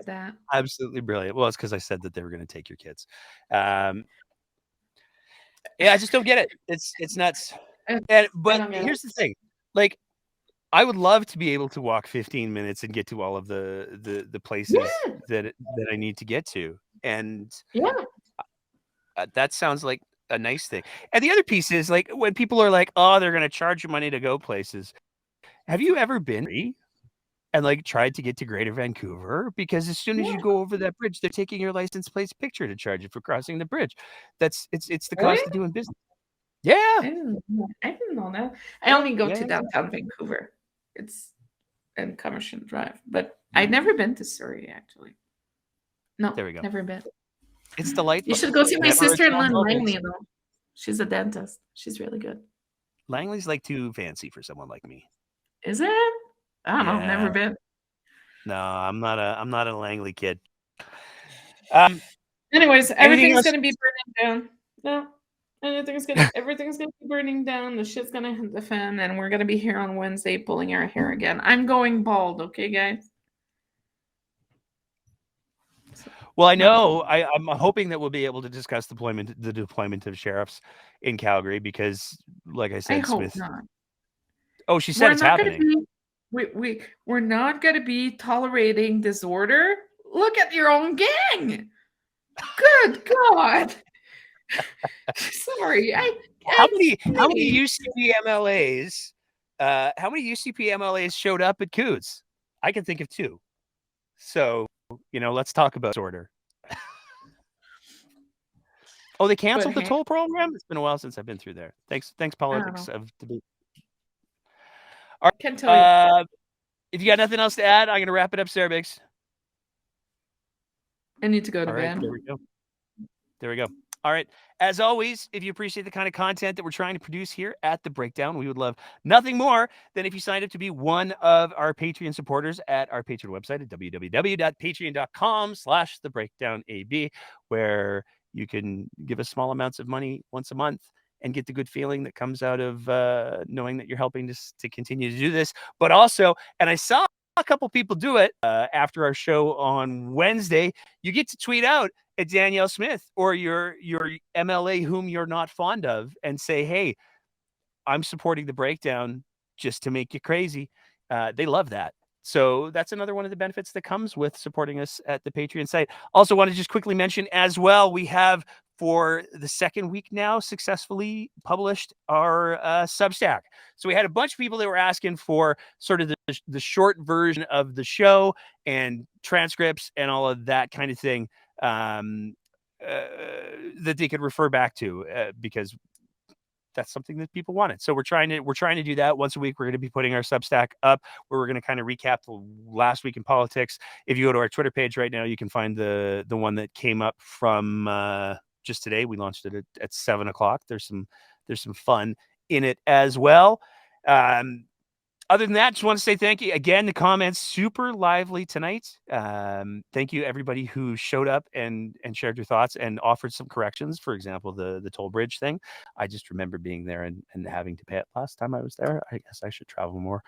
that. Absolutely brilliant. Well, it's because I said that they were going to take your kids. Yeah, I just don't get it. It's nuts. But here's the thing. Like, I would love to be able to walk 15 minutes and get to all of the places that I need to get to. And that sounds like a nice thing. And the other piece is, like, when people are like, oh, they're going to charge you money to go places. Have you ever been free? and like tried to get to Greater Vancouver, because as soon as you Yeah. go over that bridge, they're taking your license plate picture to charge you for crossing the bridge. It's the Really? cost of doing business. Yeah. I didn't know that. I only go to Yeah. downtown Vancouver. It's in Commercial Drive, but I've never been to Surrey actually. No, There we go. never been. It's delightful. You should go see my Never a sister-in-law in dull moment. Langley, though. She's a dentist. She's really good. Langley's like too fancy for someone like me. Is it? I don't know. Yeah. Never been. No, I'm not a Langley kid. Anyways, Anything everything's else? gonna be burning down. No, everything's gonna be burning down. The shit's gonna hit the fan, and we're gonna be here on Wednesday pulling our hair again. I'm going bald, okay, guys? Well, I know. I'm hoping that we'll be able to discuss the deployment of sheriffs in Calgary, because, like I I said, hope Smith. not. Oh, she said We're it's not gonna happening. we're not gonna be tolerating disorder. Look at your own gang. Good God. Sorry. How many UCP MLAs? How many UCP MLAs showed up at Coots? I can think of 2. So, let's talk about disorder. Oh, they canceled the toll program? It's been a while since I've been through there. Thanks, politics of debate. Can't tell you. If you got nothing else to add, I'm going to wrap it up, Sarah Biggs. I need to go to All right, bed. there we go. All right. As always, if you appreciate the kind of content that we're trying to produce here at The Breakdown, we would love nothing more than if you signed up to be one of our Patreon supporters at our Patreon website at www.patreon.com/thebreakdownab, where you can give us small amounts of money once a month and get the good feeling that comes out of knowing that you're helping us to continue to do this. But also, and I saw a couple people do it after our show on Wednesday, you get to tweet out at Danielle Smith or your MLA whom you're not fond of and say, hey, I'm supporting The Breakdown just to make you crazy. They love that. So that's another one of the benefits that comes with supporting us at the Patreon site. Also want to just quickly mention as well, we have for the second week now successfully published our Substack. So we had a bunch of people that were asking for sort of the short version of the show and transcripts and all of that kind of thing that they could refer back to because that's something that people wanted. So we're trying to do that once a week. We're going to be putting our Substack up where we're going to kind of recap the last week in politics. If you go to our Twitter page right now, you can find the one that came up from just today. We launched it at 7:00. There's some fun in it as well. Other than that, just want to say thank you again. The comments super lively tonight. Thank you everybody who showed up and shared your thoughts and offered some corrections. For example, the toll bridge thing. I just remember being there and having to pay it last time I was there. I guess I should travel more.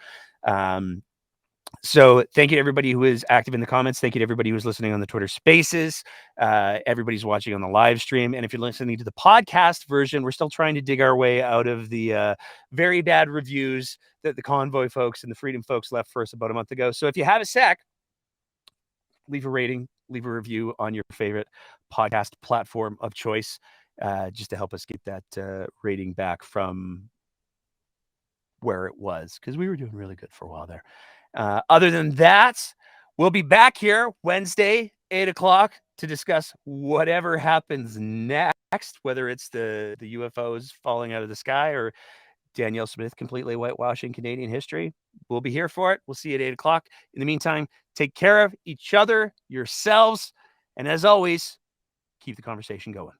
So thank you to everybody who is active in the comments. Thank you to everybody who's listening on the Twitter Spaces. Everybody's watching on the live stream. And if you're listening to the podcast version, we're still trying to dig our way out of the very bad reviews that the Convoy folks and the Freedom folks left for us about a month ago. So if you have a sec, leave a rating, leave a review on your favorite podcast platform of choice, just to help us get that rating back from where it was, because we were doing really good for a while there. Other than that, we'll be back here Wednesday, 8:00 to discuss whatever happens next, whether it's the UFOs falling out of the sky or Danielle Smith completely whitewashing Canadian history. We'll be here for it. We'll see you at 8:00. In the meantime, take care of each other, yourselves, and as always, keep the conversation going.